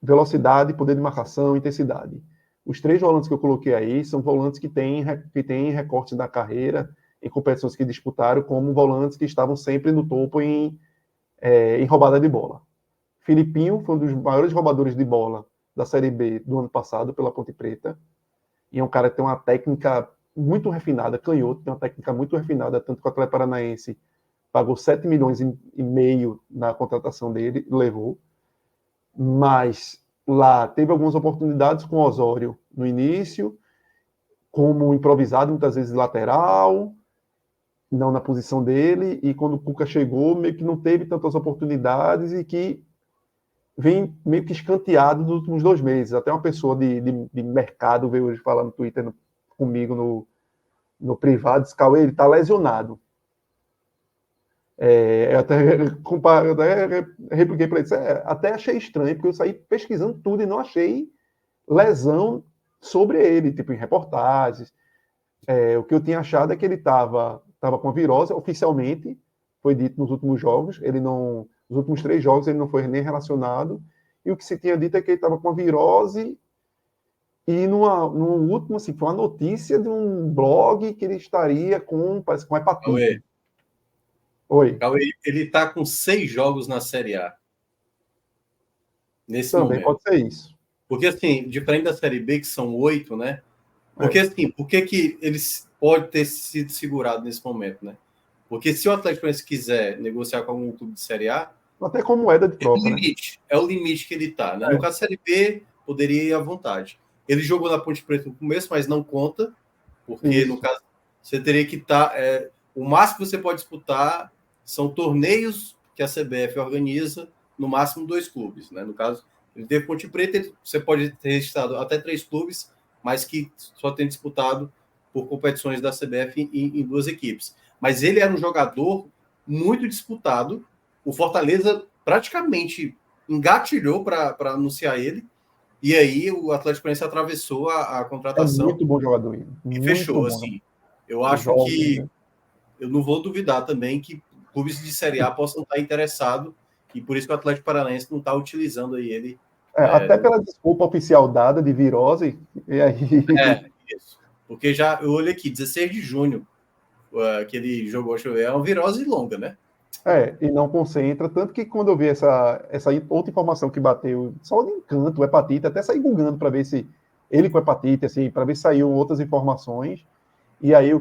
velocidade, poder de marcação, intensidade. Os 3 volantes que eu coloquei aí são volantes que têm recortes da carreira em competições que disputaram, como volantes que estavam sempre no topo em roubada de bola. Filipinho foi um dos maiores roubadores de bola da Série B do ano passado pela Ponte Preta. E é um cara que tem uma técnica muito refinada, canhoto, tem uma técnica muito refinada, tanto que o Atlético Paranaense pagou 7 milhões e meio na contratação dele, levou. Mas lá teve algumas oportunidades com o Osório no início, como improvisado, muitas vezes lateral, não na posição dele, e quando o Cuca chegou, meio que não teve tantas oportunidades e que vem meio que escanteado nos últimos 2 meses. Até uma pessoa de mercado veio hoje falar no Twitter comigo no privado, disse, Cauê, ele está lesionado. Eu até repliquei para ele, até achei estranho, porque eu saí pesquisando tudo e não achei lesão sobre ele, tipo em reportagens. O que eu tinha achado é que ele estava com a virose, oficialmente, foi dito nos últimos jogos, nos últimos 3 jogos ele não foi nem relacionado, e o que se tinha dito é que ele estava com a virose, e no último, assim, foi uma notícia de um blog que ele estaria parece com hepatite. Oi. Ele está com 6 jogos na Série A. Nesse Também momento. pode ser isso. Porque, assim, diferente da Série B, que são 8, né? Porque, assim, por que eles podem ter sido segurados nesse momento, né? Porque se o Atlético Paranaense quiser negociar com algum clube de Série A... Até como moeda de troca, é o limite que ele está, né? No caso da Série B, poderia ir à vontade. Ele jogou na Ponte Preta no começo, mas não conta, porque, no caso, você teria que estar... o máximo que você pode disputar são torneios que a CBF organiza, no máximo 2 clubes, né? No caso, ele teve Ponte Preta, você pode ter registrado até 3 clubes, mas que só tem disputado por competições da CBF em 2 equipes. Mas ele era um jogador muito disputado. O Fortaleza praticamente engatilhou para anunciar ele, e aí o Atlético Paranaense atravessou a contratação. É muito bom jogador. E fechou, bom, assim. Eu acho que... Né? Eu não vou duvidar também que clubes de Série A possam estar interessados, e por isso que o Atlético Paranaense não está utilizando aí ele. Até pela desculpa oficial dada de virose, e aí... Isso. Porque eu olhei aqui, 16 de junho, que ele jogou, é uma virose longa, né? E não concentra, tanto que quando eu vi essa outra informação que bateu, só de encanto, hepatite, até saí googando para ver se ele com hepatite, assim, para ver se saíram outras informações, e aí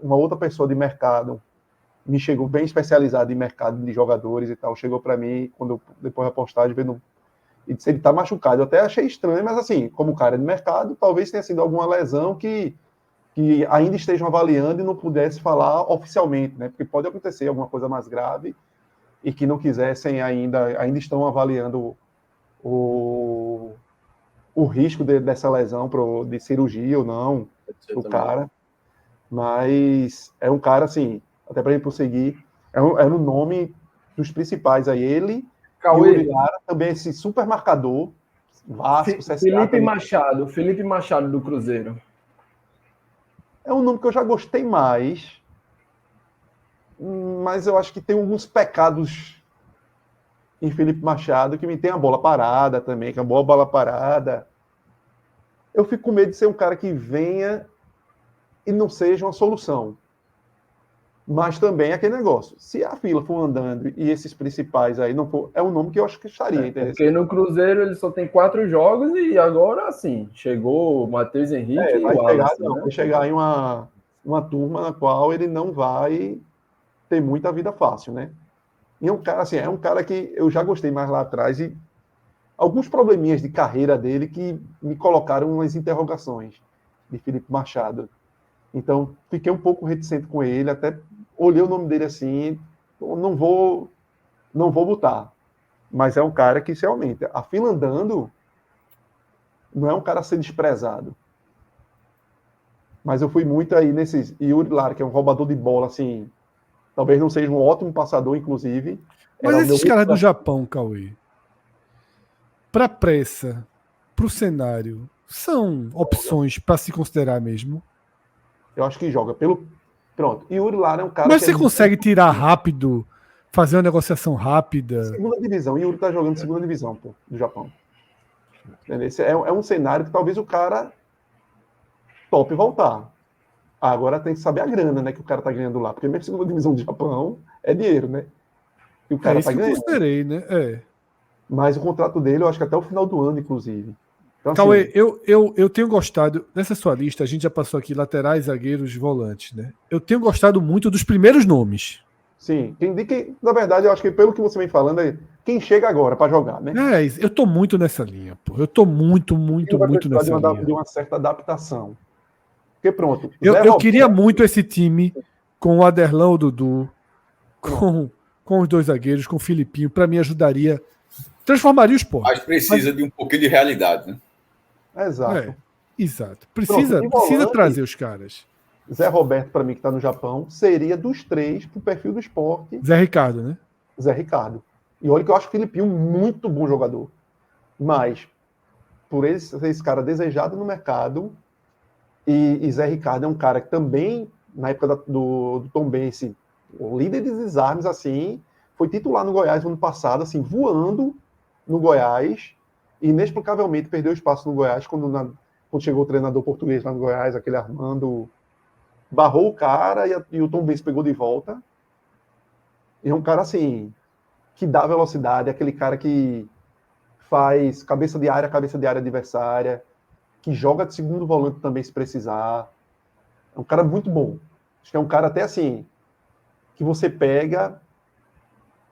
uma outra pessoa de mercado me chegou, bem especializada em mercado de jogadores e tal, chegou para mim, depois da postagem, e disse, ele tá machucado. Eu até achei estranho, mas assim, como cara de mercado, talvez tenha sido alguma lesão que ainda estejam avaliando e não pudesse falar oficialmente, né? Porque pode acontecer alguma coisa mais grave e que não quisessem ainda estão avaliando o risco dessa lesão de cirurgia ou não do cara. Mas é um cara, assim, até para gente prosseguir, é um nome dos principais aí, ele Cauê. E o Urilara também, esse super marcador, Vasco, CSA... Felipe Machado do Cruzeiro. É um nome que eu já gostei mais, mas eu acho que tem alguns pecados em Felipe Machado, que me tem a bola parada também, que é uma boa bola parada. Eu fico com medo de ser um cara que venha e não seja uma solução. Mas também é aquele negócio. Se a fila for andando e esses principais aí não for... É um nome que eu acho que estaria interessante. Porque no Cruzeiro ele só tem 4 jogos e agora, assim, chegou o Matheus Henrique e o Wallace, né? Vai chegar em uma turma na qual ele não vai ter muita vida fácil, né? E é um cara que eu já gostei mais lá atrás e alguns probleminhas de carreira dele que me colocaram umas interrogações de Felipe Machado. Então, fiquei um pouco reticente com ele, até olhei o nome dele assim, não vou botar. Mas é um cara que realmente, a fila andando, não é um cara a ser desprezado. Mas eu fui muito aí nesses... Yuri Lara, que é um roubador de bola, assim, talvez não seja um ótimo passador, inclusive. Mas esses caras do Japão, Cauê, para pressa, para o cenário, são opções para se considerar mesmo? Eu acho que joga pelo... Pronto. E o Yuri Lara é um cara... Mas você consegue tirar rápido, fazer uma negociação rápida? Segunda divisão. E o Yuri tá jogando segunda divisão, pô, do Japão. Esse é um cenário que talvez o cara tope voltar. Agora tem que saber a grana, né, que o cara tá ganhando lá. Porque mesmo segunda divisão do Japão é dinheiro, né? E o cara isso tá ganhando. Eu considerei, né? Mas o contrato dele, eu acho que até o final do ano, inclusive. Então, Cauê, assim, eu tenho gostado, nessa sua lista, a gente já passou aqui laterais, zagueiros, volantes, né? Eu tenho gostado muito dos primeiros nomes. Sim, na verdade, eu acho que pelo que você vem falando, é quem chega agora para jogar, né? Eu tô muito nessa linha, pô. Eu tô muito nessa linha. De uma certa adaptação. Porque pronto. Eu queria muito esse time com o Aderlan, o Dudu, com os dois zagueiros, com o Filipinho, para mim ajudaria, transformaria o Sport. Mas precisa de um pouquinho de realidade, né? Exato. Exato. Precisa volante, trazer os caras. Zé Roberto, para mim, que está no Japão, seria dos 3 pro perfil do Sport. Zé Ricardo, né? Zé Ricardo. E olha que eu acho o Filipinho muito bom jogador. Mas, por ele ser esse cara desejado no mercado, e Zé Ricardo é um cara que também, na época do Tombense, o líder de desarmes, assim, foi titular no Goiás no ano passado, assim, voando no Goiás, e inexplicavelmente perdeu espaço no Goiás quando chegou o treinador português lá no Goiás, aquele Armando, barrou o cara e o Tombense pegou de volta. E é um cara, assim, que dá velocidade, aquele cara que faz cabeça de área adversária, que joga de segundo volante também se precisar. É um cara muito bom. Acho que é um cara até assim, que você pega,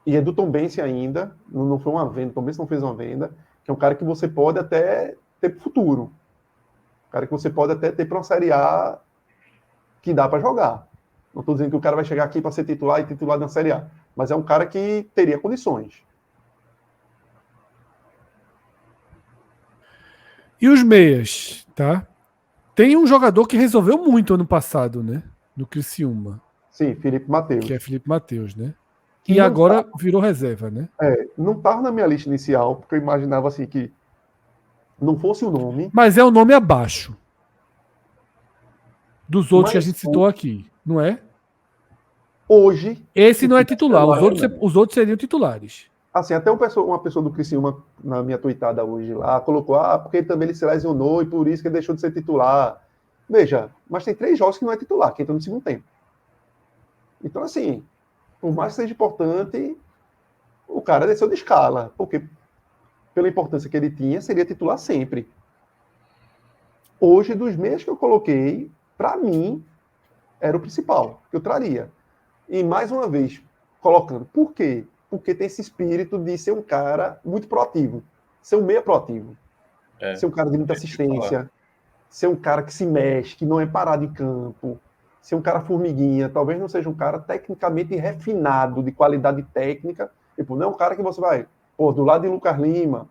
e é do Tombense ainda, não foi uma venda, o Tombense não fez uma venda, que é um cara que você pode até ter pro futuro. Um cara que você pode até ter para uma Série A que dá para jogar. Não estou dizendo que o cara vai chegar aqui para ser titular e titular na Série A, mas é um cara que teria condições. E os meias, tá? Tem um jogador que resolveu muito ano passado, né? No Criciúma. Sim, Felipe Mateus. Que é Felipe Mateus, né? E agora virou reserva, né? Não estava na minha lista inicial, porque eu imaginava assim que não fosse o nome. Mas é o nome abaixo dos outros que a gente citou aqui, não é? Hoje. Esse não é titular, os outros seriam titulares. Assim, até uma pessoa do Criciúma, na minha tuitada hoje lá, colocou, porque também ele se lesionou e por isso que ele deixou de ser titular. Veja, mas tem 3 jogos que não é titular, que entra no segundo tempo. Então, assim, por mais que seja importante, o cara desceu de escala, porque pela importância que ele tinha, seria titular sempre. Hoje, dos meias que eu coloquei, para mim, era o principal, que eu traria. E, mais uma vez, colocando, por quê? Porque tem esse espírito de ser um cara muito proativo, ser um meia proativo, ser um cara de muita assistência, ser um cara que se mexe, que não é parado em campo, ser um cara formiguinha, talvez não seja um cara tecnicamente refinado, de qualidade técnica, tipo, não é um cara que você vai, do lado de Lucas Lima,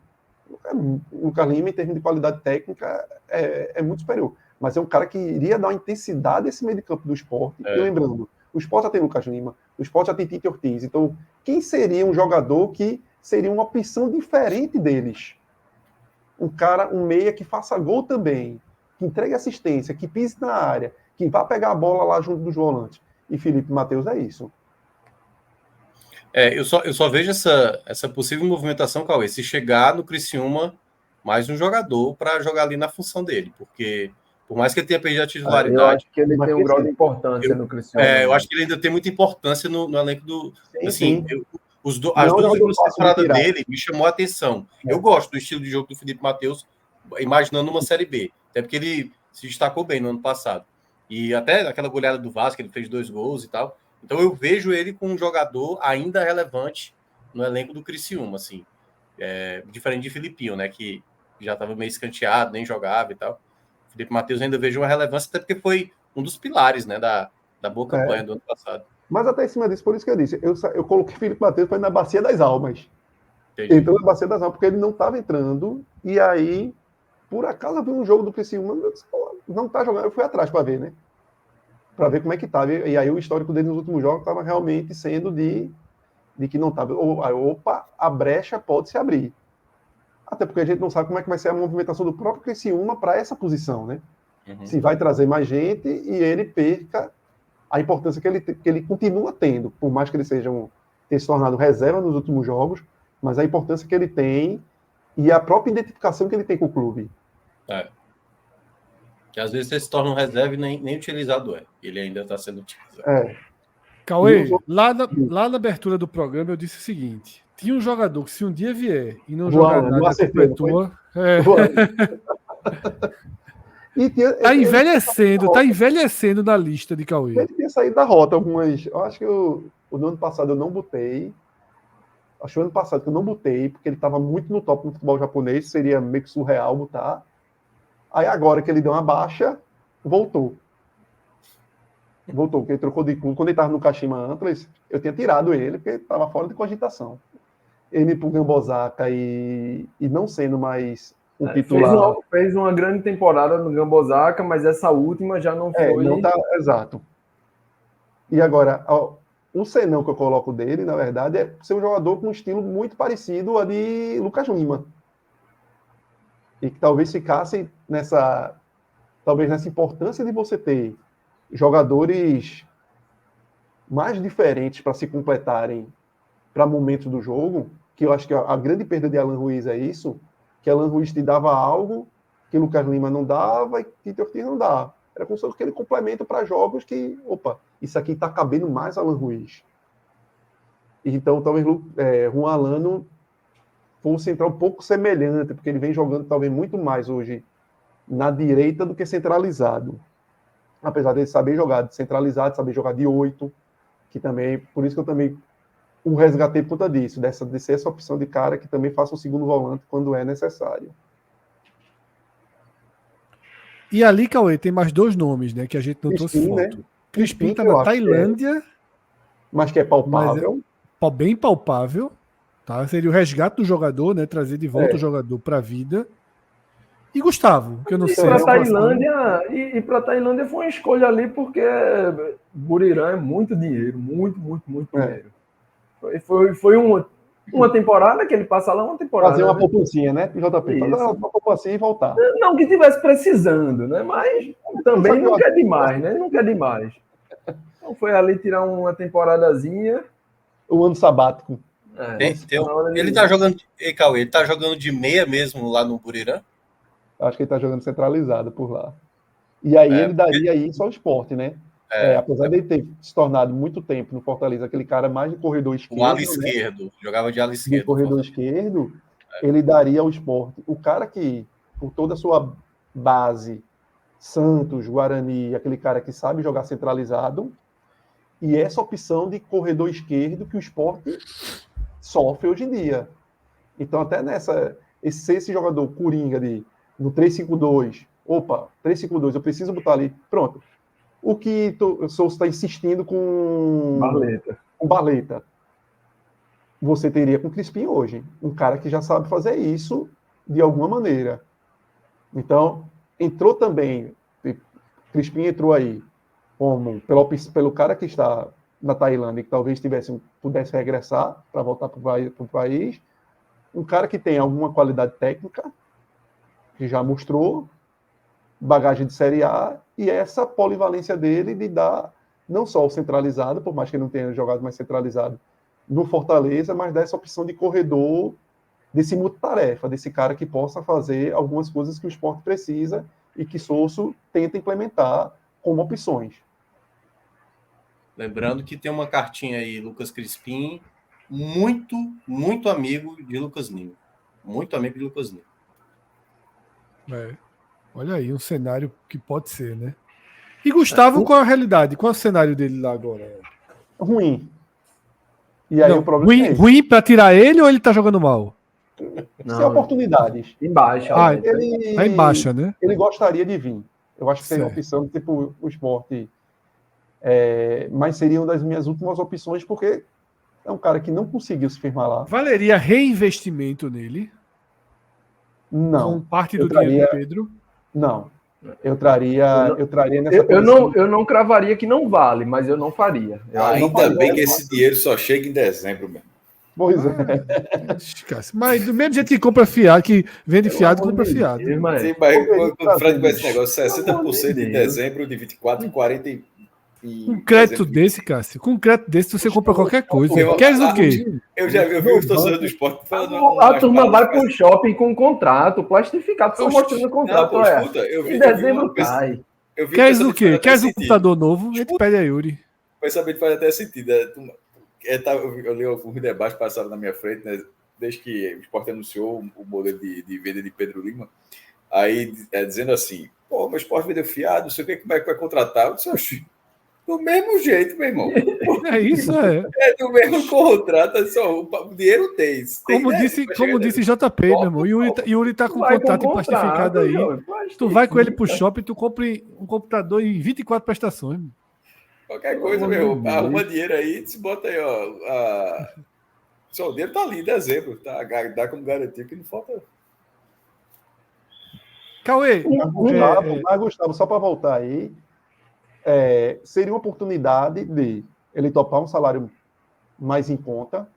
Lucas Lima, em termos de qualidade técnica, é muito superior, mas é um cara que iria dar uma intensidade a esse meio de campo do Sport, e lembrando, o Sport já tem Lucas Lima, o Sport já tem Tite Ortiz, então quem seria um jogador que seria uma opção diferente deles? Um meia que faça gol também, que entregue assistência, que pise na área, que vá pegar a bola lá junto dos volantes. E Felipe Mateus é isso. Eu só vejo essa possível movimentação, Cauê, se chegar no Criciúma mais um jogador para jogar ali na função dele, porque por mais que ele tenha perdido a titularidade... Eu acho que ele tem um grau de importância no Criciúma. Eu acho que ele ainda tem muita importância no elenco do... Sim, assim, sim. As duas últimas temporadas dele me chamou a atenção. Eu gosto do estilo de jogo do Felipe Mateus, imaginando uma Série B. Até porque ele se destacou bem no ano passado. E até naquela goleada do Vasco, ele fez 2 gols e tal. Então eu vejo ele como um jogador ainda relevante no elenco do Criciúma, assim. Diferente de Filipinho, né? Que já estava meio escanteado, nem jogava e tal. Felipe Mateus ainda vejo uma relevância, até porque foi um dos pilares, né, da boa campanha do ano passado. Mas até em cima disso, por isso que eu disse, eu coloquei Felipe Mateus para ir na Bacia das Almas. Entendi. Entrou na Bacia das Almas, porque ele não estava entrando, e aí, por acaso, eu vi um jogo do Criciúma, não tá jogando, eu fui atrás para ver, né? Para ver como é que estava. E aí o histórico dele nos últimos jogos estava realmente sendo de que não estava. Opa, a brecha pode se abrir. Até porque a gente não sabe como é que vai ser a movimentação do próprio Criciúma para essa posição, né? Uhum. Se vai trazer mais gente e ele perca a importância que ele continua tendo, por mais que ele tenha se tornado reserva nos últimos jogos, mas a importância que ele tem e a própria identificação que ele tem com o clube. Que às vezes ele se torna um reserva e nem utilizado ele ainda está sendo utilizado. Cauê, lá na abertura do programa eu disse o seguinte: tinha um jogador que se um dia vier e não jogar nada, a culpa é tua. Tá envelhecendo na lista de Cauê. Ele tinha saído da rota algumas. Eu acho que o ano passado eu não botei. Acho que o ano passado que eu não botei, porque ele estava muito no top no futebol japonês, seria meio que surreal botar. Aí agora que ele deu uma baixa, voltou. Voltou, porque ele trocou de clube. Quando ele estava no Kashima Antlers, eu tinha tirado ele, porque estava fora de cogitação. Ele ir pro Gambosaka e não sendo mais um titular. Fez uma grande temporada no Gambosaka, mas essa última já não foi. Não tá, exato. E agora, o senão que eu coloco dele, na verdade, é ser um jogador com um estilo muito parecido a de Lucas Lima. E que talvez ficasse nessa importância de você ter jogadores mais diferentes para se completarem para momentos do jogo, que eu acho que a grande perda de Alan Ruiz é isso, que Alan Ruiz te dava algo que Lucas Lima não dava e que Tite Ortiz não dava. Era como se fosse aquele complemento para jogos que, isso aqui está cabendo mais Alan Ruiz. Então, talvez Juan Alano fosse entrar um pouco semelhante, porque ele vem jogando talvez muito mais hoje na direita do que centralizado. Apesar dele saber jogar de centralizado, saber jogar de 8, que também, por isso que eu também o resgatei por conta disso, de ser essa opção de cara que também faça o segundo volante quando é necessário. E ali, Cauê, tem mais 2 nomes, né, que a gente não trouxe foto. Né? Crispim tá na Tailândia. Mas que é palpável. Bem palpável. Tá? Seria o resgate do jogador, né, trazer de volta o jogador para a vida. E Gustavo, que eu não sei. E para a Tailândia foi uma escolha ali, porque Buriram é muito dinheiro, muito dinheiro. Foi uma temporada que ele passa lá, uma temporada. Fazer uma poupancinha, né? JP, fazer uma poupancinha e voltar. Não que estivesse precisando, né? Mas também não quer demais, né? Não quer demais. Então foi ali tirar uma temporadazinha. O ano sabático. Ele tá jogando. Cauê, ele tá jogando de meia mesmo lá no Buriram? Acho que ele tá jogando centralizado por lá. E aí ele daria isso ao Sport, né? Apesar de ele ter se tornado muito tempo no Fortaleza, aquele cara mais de corredor esquerdo. O ala esquerdo, jogava de ala esquerdo. De corredor esquerdo, ele daria ao Sport. O cara que, por toda a sua base, Santos, Guarani, aquele cara que sabe jogar centralizado, e essa opção de corredor esquerdo que o Sport sofre hoje em dia. Então, até esse jogador coringa no 3-5-2, 3-5-2, eu preciso botar ali, pronto. O que o Souza está insistindo com Barleta. Você teria com o Crispim hoje. Um cara que já sabe fazer isso de alguma maneira. Então, entrou também, Crispim entrou aí pelo cara que está na Tailândia, que talvez pudesse regressar para voltar para o país. Um cara que tem alguma qualidade técnica, que já mostrou, bagagem de Série A, e essa polivalência dele de dar não só o centralizado, por mais que ele não tenha jogado mais centralizado no Fortaleza, mas dar essa opção de corredor, desse multitarefa, desse cara que possa fazer algumas coisas que o Sport precisa e que Souza tenta implementar como opções. Lembrando que tem uma cartinha aí, Lucas Crispim, muito amigo de Lucas Lima. Muito amigo de Lucas Lima. Olha aí, um cenário que pode ser, né? E Gustavo, qual é a realidade? Qual é o cenário dele lá agora? Ruim. E aí o problema ruim para tirar ele ou ele tá jogando mal? Sem oportunidades. Em baixa. Tá em baixa, né? Ele gostaria de vir. Eu acho que seria uma opção tipo o Sport. Mas seria uma das minhas últimas opções, porque é um cara que não conseguiu se firmar lá. Valeria reinvestimento nele? Não. Com parte do dinheiro do Pedro? Não. Eu traria nessa eu não cravaria que não vale, mas eu não faria. Ainda bem que esse dinheiro só chega em dezembro, mesmo. Pois é. Mas do mesmo jeito que compra fiado, que vende fiado, compra fiado. Sim, mas quando o Fred vai esse negócio, 60% em dezembro, de 24 e 40 e um crédito desse, Cássio, com um crédito desse você compra qualquer coisa. Queres o quê? Eu vi os torcedores do Esporte falando. A turma vai pro shopping com um contrato plastificado, só mostrando o contrato. Escuta, em dezembro cai. Queres o quê? Queres um computador novo? A gente pede a Yuri. O pensamento faz até sentido. Eu li alguns debates passaram na minha frente, né, desde que o Esporte anunciou o modelo de venda de Pedro Lima. Aí dizendo assim: pô, o Esporte vendeu fiado, não sei o que vai contratar. Eu disse, do mesmo jeito, meu irmão. É isso, É do mesmo contrato, só o dinheiro tem. Como disse JP, meu irmão. Yuri tá com contrato plastificado aí. Tu vai com ele pro shopping, tu compra um computador em 24 prestações. Qualquer coisa, arruma dinheiro aí, se bota aí, ó. Só o dinheiro tá ali em dezembro, tá? Dá como garantia que não falta. Cauê. Mas, Gustavo, só para voltar aí, seria uma oportunidade de ele topar um salário mais em conta,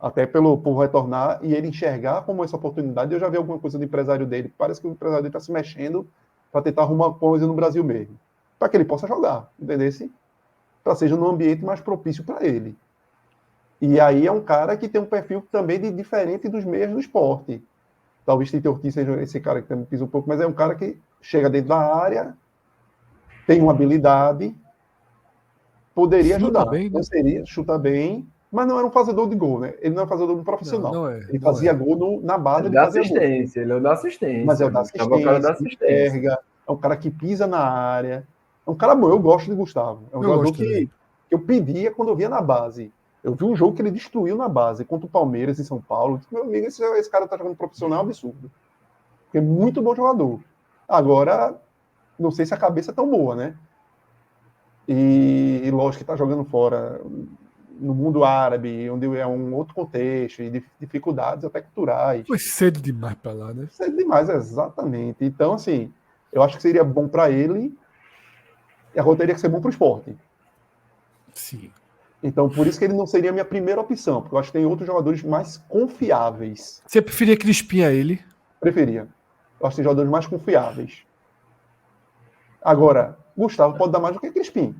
até por retornar, e ele enxergar como essa oportunidade. Eu já vi alguma coisa do empresário dele, parece que o empresário dele está se mexendo para tentar arrumar coisa no Brasil mesmo, para que ele possa jogar, entendeu? Para seja num ambiente mais propício para ele. E aí é um cara que tem um perfil também diferente dos meias do esporte. Talvez Tite Ortiz seja esse cara que também pisa um pouco, mas é um cara que chega dentro da área, tem uma habilidade, poderia chuta ajudar. Bem, né? Não seria, chuta bem, mas não era um fazedor de gol, né? Ele não é um fazedor de profissional. Ele fazia gol na base de assistência, ele é o da assistência. Mas é o da assistência, é um cara que pisa na área. É um cara bom, eu gosto de Gustavo. É um jogador que eu pedia quando eu via na base. Eu vi um jogo que ele destruiu na base, contra o Palmeiras em São Paulo. Meu amigo, esse cara tá jogando profissional absurdo. Porque é muito bom jogador. Agora, não sei se a cabeça é tão boa, né? E lógico que tá jogando fora, no mundo árabe, onde é um outro contexto, e dificuldades até culturais. Foi cedo demais para lá, né? Cedo demais, exatamente. Então, assim, eu acho que seria bom para ele, e agora teria que ser bom para o esporte. Sim. Então, por isso que ele não seria a minha primeira opção, porque eu acho que tem outros jogadores mais confiáveis. Você preferia Crispim a ele? Preferia. Eu acho que tem jogadores mais confiáveis. Agora, Gustavo pode dar mais do que Crispim.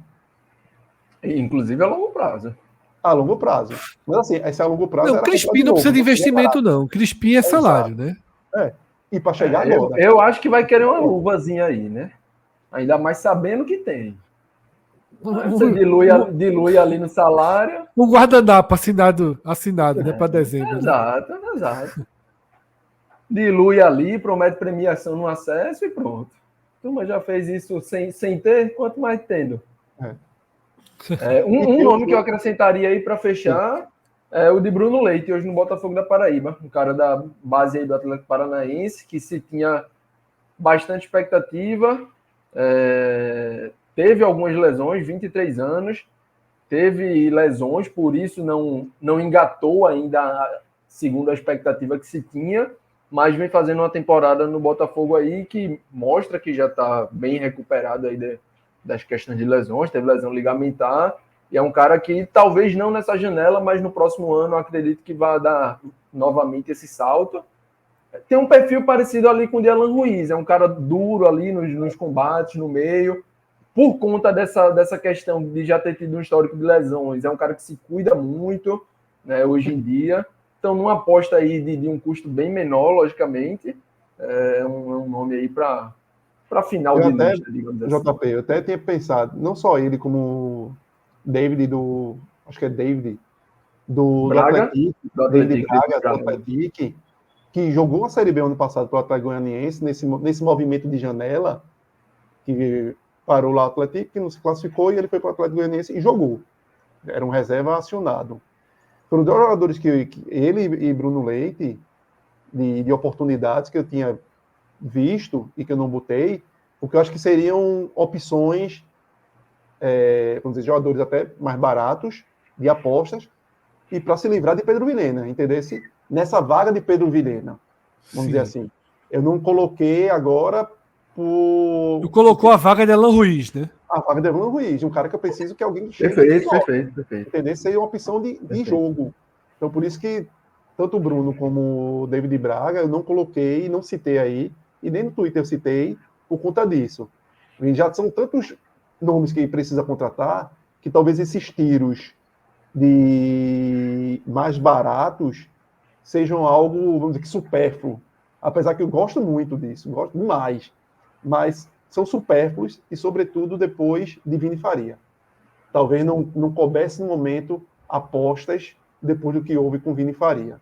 Inclusive a longo prazo. A longo prazo. Mas assim, esse a longo prazo. Não, Crispim não precisa de investimento, não. Crispim é salário, né? E para chegar agora. Eu acho que vai querer uma luvazinha aí, né? Ainda mais sabendo que tem. Você dilui ali no salário. Um guardanapo assinado né? Para dezembro. Exato. Dilui ali, promete premiação no acesso e pronto. Turma já fez isso sem ter, quanto mais tendo. Um nome que eu acrescentaria aí para fechar é o de Bruno Leite, hoje no Botafogo da Paraíba. Um cara da base aí do Atlético Paranaense, que se tinha bastante expectativa. Teve algumas lesões, 23 anos, teve lesões, por isso não engatou ainda segundo a expectativa que se tinha, mas vem fazendo uma temporada no Botafogo aí que mostra que já está bem recuperado aí das questões de lesões, teve lesão ligamentar, e é um cara que talvez não nessa janela, mas no próximo ano eu acredito que vai dar novamente esse salto. Tem um perfil parecido ali com o de Alan Ruiz, é um cara duro ali nos combates, no meio, por conta dessa questão de já ter tido um histórico de lesões. É um cara que se cuida muito, né, hoje em dia. Então, numa aposta aí de um custo bem menor, logicamente, é um nome aí para final de lista, digamos assim. JP, eu até tinha pensado, não só ele, como David acho que é David, do Atlético, David Braga, do Atlético, que jogou a Série B ano passado para o Atlético Goianiense, nesse movimento de janela, que parou lá o Atlético, que não se classificou, e ele foi para o Atlético Goianiense e jogou. Era um reserva acionado. Foram dois jogadores que ele e Bruno Leite, de oportunidades que eu tinha visto e que eu não botei, porque eu acho que seriam opções, vamos dizer, jogadores até mais baratos, de apostas, e para se livrar de Pedro Vilhena, entendeu? Nessa vaga de Pedro Vilhena, vamos dizer assim. Eu não coloquei agora Tu colocou a vaga de Alan Ruiz, né? A vaga de Alan Ruiz, um cara que eu preciso que alguém chegue. Perfeito. Entendeu? Seria uma opção de jogo. Então, por isso que tanto o Bruno como o David Braga eu não coloquei, não citei aí, e nem no Twitter eu citei por conta disso. E já são tantos nomes que precisa contratar que talvez esses tiros de mais baratos sejam algo, vamos dizer, que supérfluo. Apesar que eu gosto muito disso, gosto demais. Mas são supérfluos e, sobretudo, depois de Vini Faria. Talvez não coubesse no momento apostas depois do que houve com Vini Faria.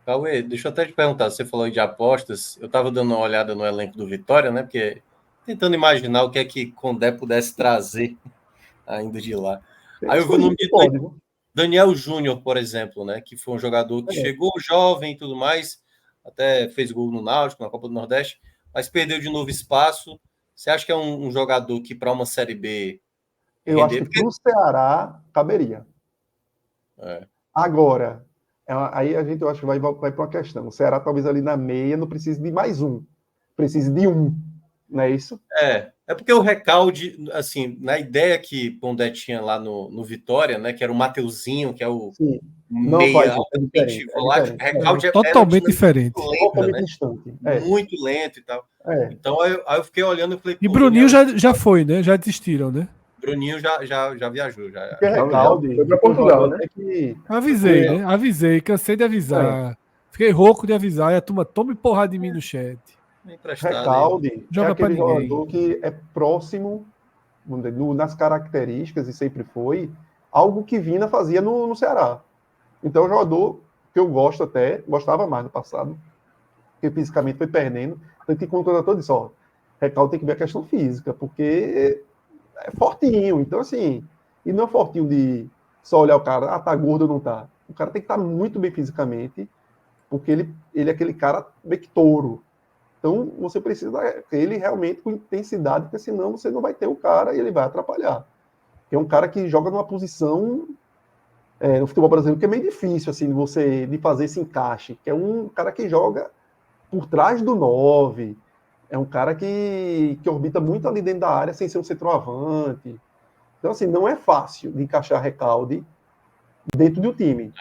Cauê, deixa eu até te perguntar, você falou de apostas, eu estava dando uma olhada no elenco do Vitória, né, porque tentando imaginar o que é que Condé pudesse trazer ainda de lá. Aí eu vi o nome de Daniel Júnior, por exemplo, né, que foi um jogador que chegou jovem e tudo mais, até fez gol no Náutico, na Copa do Nordeste, mas perdeu de novo espaço. Você acha que é um jogador que para uma Série B Eu acho que para o Ceará caberia. Agora, aí a gente, eu acho que vai para uma questão. O Ceará talvez ali na meia não precise de mais um. Precise de um. Não é isso? É porque o Recalde, assim, na ideia que Pondé tinha lá no Vitória, né, que era o Mateuzinho, que é o Sim. meia diferente. volátil, o Recalde totalmente diferente. Totalmente distante. Muito lento e tal. Então aí eu fiquei olhando e falei... E Bruninho já foi, né? Já desistiram, né? Bruninho já viajou. Porque Recalde... Foi para Portugal, né? Avisei, né? Avisei, cansei de avisar. Fiquei rouco de avisar e a turma toma porrada de mim no chat. Recalde joga aquele pra ninguém. jogador que é próximo, vamos dizer, nas características, e sempre foi, algo que Vina fazia no Ceará. Então, é um jogador que eu gosto até, gostava mais no passado, porque fisicamente foi perdendo. Tanto que quando o treinador disse, Recalde tem que ver a questão física, porque é fortinho. Então, assim, e não é fortinho de só olhar o cara, tá gordo ou não tá. O cara tem que estar muito bem fisicamente, porque ele é aquele cara meio que touro. Então, você precisa ele realmente com intensidade, porque senão você não vai ter o cara e ele vai atrapalhar. É um cara que joga numa posição no futebol brasileiro que é meio difícil assim, de fazer esse encaixe, que é um cara que joga por trás do 9, é um cara que orbita muito ali dentro da área sem ser um centroavante. Então, assim, não é fácil de encaixar Recalde dentro do time.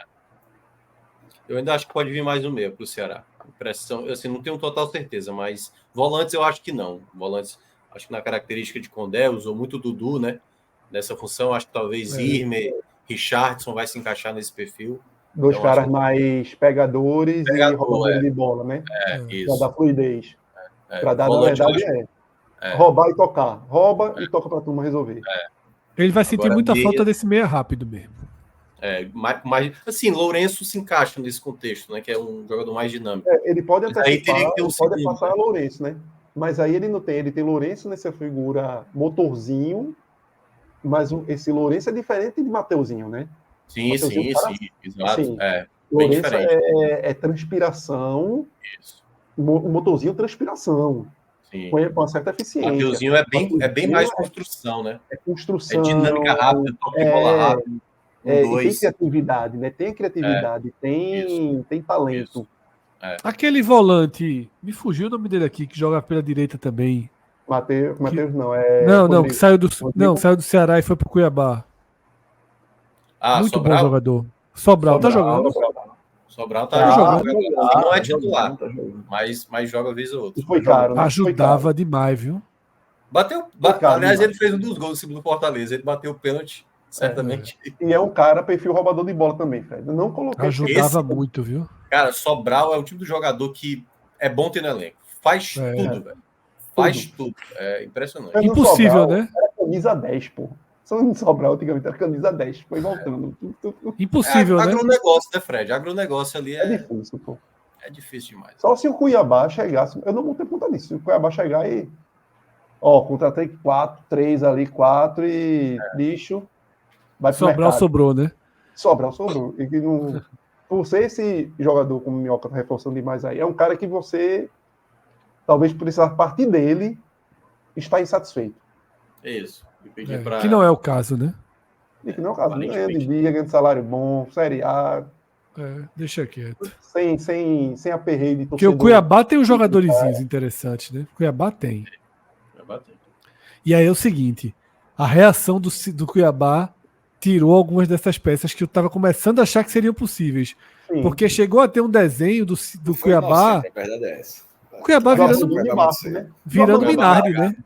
Eu ainda acho que pode vir mais um meio para o Ceará. Impressão, assim, não tenho total certeza, mas volantes eu acho que não. Volantes, acho que na característica de Condé, usou muito Dudu, né? Nessa função, acho que talvez Irme, Richardson vai se encaixar nesse perfil. Dois então, caras mais pegadores e roubadores de bola, né? Isso. Para dar fluidez. Para dar, na verdade, roubar e tocar. Rouba e toca para a turma resolver. Ele vai sentir muita falta desse meia rápido mesmo. Mas assim, Lourenço se encaixa nesse contexto, né? Que é um jogador mais dinâmico. Ele pode até pode passar Lourenço, né? Mas aí ele não tem. Ele tem Lourenço nessa figura motorzinho, mas esse Lourenço é diferente de Mateuzinho, né? Sim, exato. Assim, Lourenço é transpiração. Isso. O motorzinho transpiração. Sim. Com uma certa eficiência. Mateuzinho é bem mais construção, né? É construção. É dinâmica rápida, toque de bola rápido. E tem criatividade, né? Tem criatividade, tem talento. Isso. Aquele volante, me fugiu o nome dele aqui, que joga pela direita também. Matheus não, Não, que saiu do Ceará e foi pro Cuiabá. Muito Sobral? Bom jogador. Sobral tá jogando. Sobral tá jogando. Não é titular, mas joga vez ou outra. E foi caro, né? Ajudava demais, viu? Aliás, ele fez um dos gols do Fortaleza. Ele bateu o pênalti, certamente. E é um cara perfil roubador de bola também, Fred. Eu não coloquei. Ajudava muito, viu? Cara, Sobral é o tipo do jogador que é bom ter no elenco. Faz tudo, velho. Faz tudo. É impressionante. Impossível, Sobral, né? Era camisa 10, pô. Só no Sobral, antigamente, era camisa 10. Foi voltando. Impossível, né? Agronegócio, né, Fred? Agronegócio ali é difícil, pô. É difícil demais. Só se o Cuiabá chegasse. Eu não vou ter conta disso. Se o Cuiabá chegar e. Contratei 3 ali, 4 e bicho. Vai pro Sobral mercado. Sobrou, né? Sobral. E que não. Por ser esse jogador, como o Minhoca tá reforçando demais aí, é um cara que você talvez precisar partir dele estar insatisfeito. Isso. Que não é o caso, né? E que não é o caso. Ganha de dia, ganha de salário bom, Série A. Deixa quieto. Sem aperreio de torcedor. Porque o Cuiabá tem uns jogadores interessantes, né? O Cuiabá tem. E aí é o seguinte, a reação do Cuiabá tirou algumas dessas peças que eu estava começando a achar que seriam possíveis. Sim. Porque chegou a ter um desenho do Cuiabá. A verdade é essa. O Cuiabá virando Minardi, né?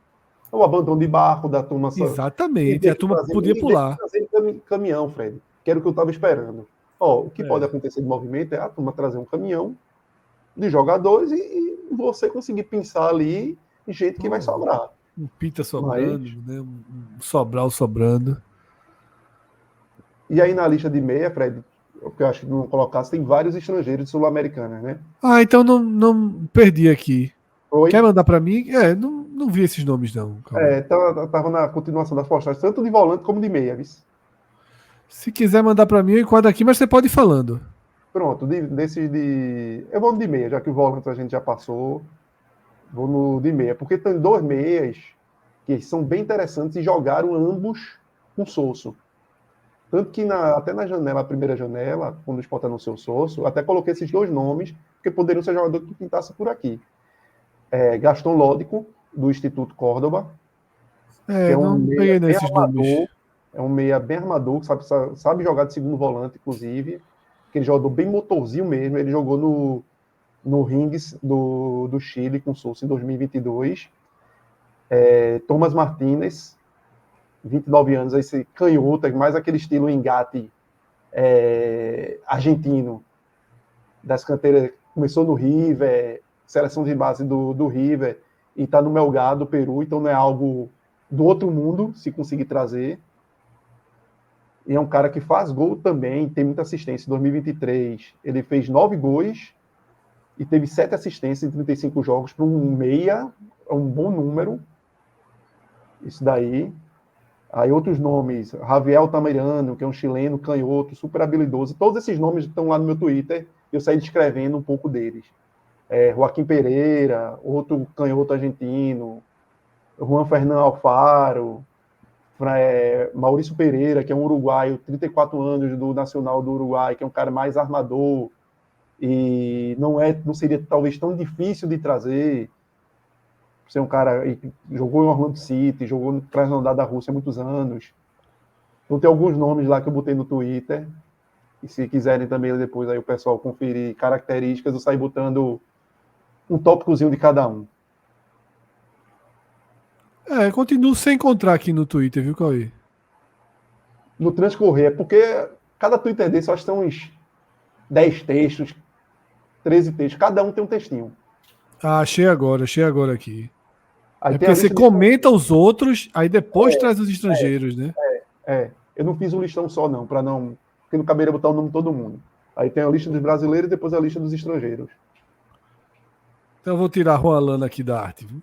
O abandono de barco da turma. Exatamente, a turma podia pular. Trazer caminhão, Fred, que era o que eu estava esperando. O que pode acontecer de movimento é a turma trazer um caminhão de jogadores e você conseguir pensar ali em jeito que vai sobrar. Um Pita sobrando, né? Um Sobral sobrando. E aí na lista de meia, Fred, porque eu acho que não colocasse, tem vários estrangeiros sul-americanos, né? Então não perdi aqui. Oi? Quer mandar para mim? Não vi esses nomes, não. Tava na continuação das postagens, tanto de volante como de meia, viu? Se quiser mandar para mim, eu enquadro aqui, mas você pode ir falando. Pronto, eu vou no de meia, já que o volante a gente já passou. Vou no de meia, porque tem 2 meias que são bem interessantes e jogaram ambos com Sosso. Tanto que até na janela, a primeira janela, quando o Sport anunciou o Sosso, até coloquei esses 2 nomes, porque poderiam ser jogadores que pintassem por aqui. Gaston Lódico, do Instituto Córdoba, que é um não peguei nesses nomes. É um meia bem armador, que sabe jogar de segundo volante, inclusive. Aquele jogador bem motorzinho mesmo. Ele jogou no Rings do Chile com o Sousa em 2022. Thomas Martínez, 29 anos, esse canhoto, mais aquele estilo engate argentino, das canteiras, começou no River, seleção de base do River, e está no Melgar do Peru, então não é algo do outro mundo, se conseguir trazer. E é um cara que faz gol também, tem muita assistência. Em 2023, ele fez 9 gols e teve 7 assistências em 35 jogos para um meia, é um bom número. Isso daí. Aí outros nomes, Javier Altamirano, que é um chileno canhoto, super habilidoso. Todos esses nomes estão lá no meu Twitter, eu saí descrevendo um pouco deles. Joaquim Pereira, outro canhoto argentino, Juan Fernando Alfaro, Maurício Pereira, que é um uruguaio, 34 anos, do Nacional do Uruguai, que é um cara mais armador, e não seria talvez tão difícil de trazer, ser um cara que jogou em Orlando City, jogou no Krasnodar da Rússia há muitos anos. Então tem alguns nomes lá que eu botei no Twitter, e se quiserem também depois aí o pessoal conferir características, eu saio botando um tópicozinho de cada um. Continuo sem encontrar aqui no Twitter, viu, Cauê? No transcorrer, porque cada Twitter desse, eu acho que são uns 10 textos, 13 textos, cada um tem um textinho. Achei agora aqui. Aí porque você comenta os outros, aí depois traz os estrangeiros, né? Eu não fiz um listão só, não, porque não caberia botar o nome de todo mundo. Aí tem a lista dos brasileiros e depois a lista dos estrangeiros. Então eu vou tirar a Juan Lana aqui da arte, viu?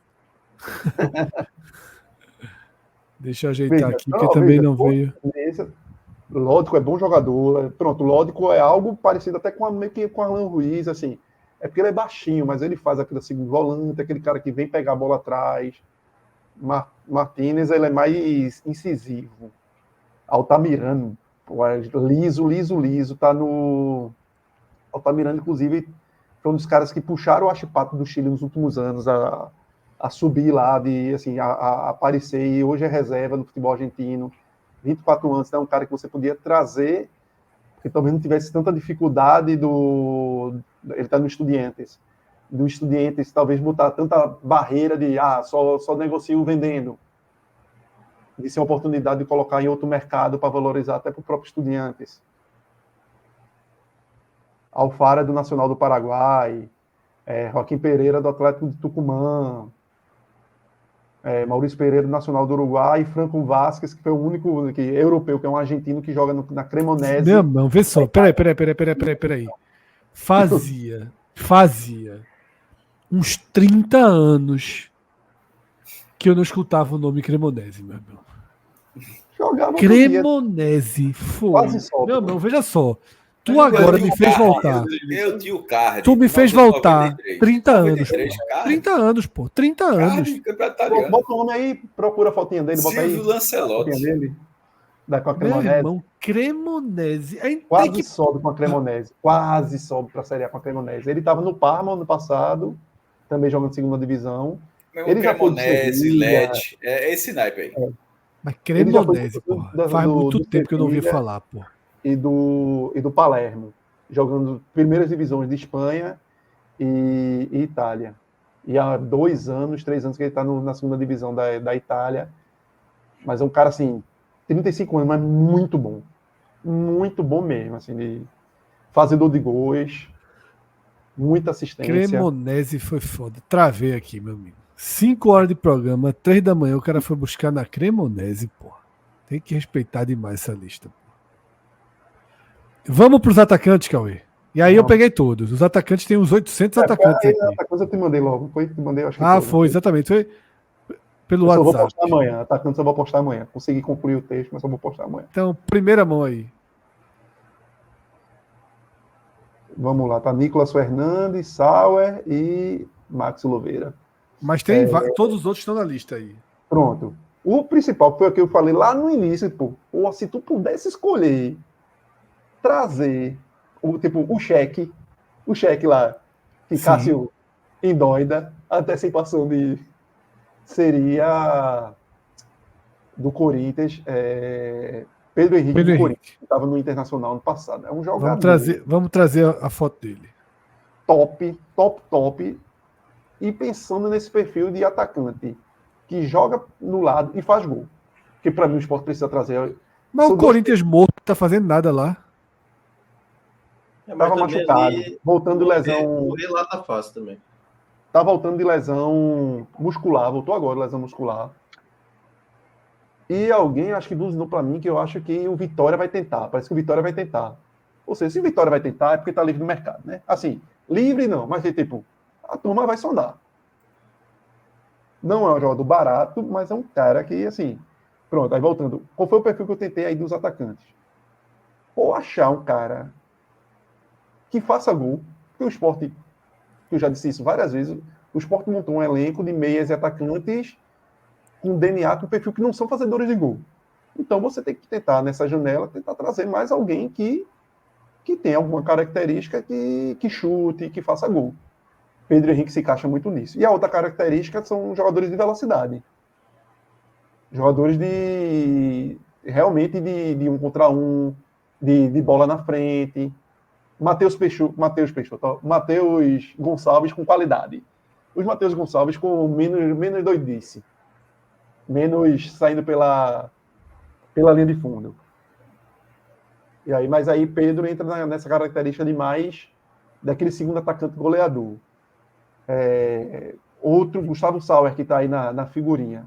Deixa eu ajeitar aqui, porque também não veio. Lódico é bom jogador. Pronto, o Lódico é algo parecido até meio que com o Alan Ruiz, assim. É porque ele é baixinho, mas ele faz aquele segundo volante, aquele cara que vem pegar a bola atrás. Martínez, ele é mais incisivo. Altamirano, liso, tá no... Altamirano, inclusive, foi um dos caras que puxaram o Achipato do Chile nos últimos anos a subir lá, a aparecer, e hoje é reserva no futebol argentino. 24 anos, é um cara que você podia trazer, que talvez não tivesse tanta dificuldade ele está no Estudiantes. Do Estudiantes, talvez botar tanta barreira de só negocio vendendo. De ser uma oportunidade de colocar em outro mercado para valorizar até para o próprio Estudiantes. Alfaro é do Nacional do Paraguai, Joaquim Pereira do Atlético de Tucumã, Maurício Pereira do Nacional do Uruguai, e Franco Vasquez, que foi o único europeu, que é um argentino que joga na Cremonese. Não, vê só, peraí. Fazia uns 30 anos que eu não escutava o nome Cremonese, meu irmão. Jogava Cremonese, foi. Quase só. Meu irmão, veja só. Tu agora me fez voltar. Eu tinha o card. Tu me fez voltar 30 anos. 30 anos, pô. 30 anos. Bota o nome aí, procura a fotinha dele. Bota aí. Silvio Lancelotti. Dele, com a Meu Cremonese. irmão, Cremonese. Quase sobe com a Cremonese. Quase sobe para a Série A com a Cremonese. Ele estava no Parma ano passado, também jogando segunda divisão. Ele Cremonese, LED. É esse naipe aí. Mas Cremonese, pô. Faz muito tempo que eu não ouvi falar, pô. E do Palermo, jogando primeiras divisões de Espanha e Itália. E há 2 anos, 3 anos que ele está na segunda divisão da Itália. Mas é um cara, assim, 35 anos, mas muito bom. Muito bom mesmo, assim, fazedor de gols, muita assistência. Cremonese foi foda. Travei aqui, meu amigo. 5 horas de programa, 3 da manhã, o cara foi buscar na Cremonese, pô. Tem que respeitar demais essa lista. Vamos para os atacantes, Cauê. E aí eu peguei todos. Os atacantes tem uns 800 atacantes aqui. Essa coisa eu te mandei logo. Foi te mandei, acho que foi, exatamente. Foi pelo WhatsApp. Eu WhatsApp. vou postar amanhã. Atacantes eu vou postar amanhã. Consegui concluir o texto, mas eu vou postar amanhã. Então, primeira mão aí. Vamos lá. Tá Nicolas Fernandes, Sauer e Max Louveira. Mas tem todos os outros estão na lista aí. Pronto. O principal foi o que eu falei lá no início, pô. Se tu pudesse escolher trazer o cheque lá, que Sim. Cássio endoida, a antecipação seria do Corinthians, Pedro Henrique do Corinthians, que estava no Internacional ano passado. É um jogador. Vamos trazer a foto dele. Top. E pensando nesse perfil de atacante que joga no lado e faz gol. Que para mim o Sport precisa trazer. Mas o Corinthians morto não tá fazendo nada lá. Tava machucado, ali, voltando de lesão. Morrer lá tá fácil também. Tá voltando de lesão muscular, voltou agora, lesão muscular. E alguém, acho que buzinou para mim, que eu acho que o Vitória vai tentar. Parece que o Vitória vai tentar. Ou seja, se o Vitória vai tentar, é porque tá livre no mercado, né? Assim, livre não, mas tipo, a turma vai sondar. Não é um jogador barato, mas é um cara que, assim... Pronto, aí voltando. Qual foi o perfil que eu tentei aí dos atacantes? Ou achar um cara que faça gol, porque o Sport, que eu já disse isso várias vezes, o Sport montou um elenco de meias e atacantes com DNA, com perfil que não são fazedores de gol. Então você tem que tentar, nessa janela, tentar trazer mais alguém que tenha alguma característica que chute, que faça gol. Pedro Henrique se encaixa muito nisso. E a outra característica são jogadores de velocidade. Jogadores realmente de um contra um, de bola na frente. Matheus Gonçalves com qualidade. Os Matheus Gonçalves com menos doidice. Menos saindo pela linha de fundo. Mas aí Pedro entra nessa característica de mais daquele segundo atacante goleador. Outro, Gustavo Sauer, que está aí na figurinha.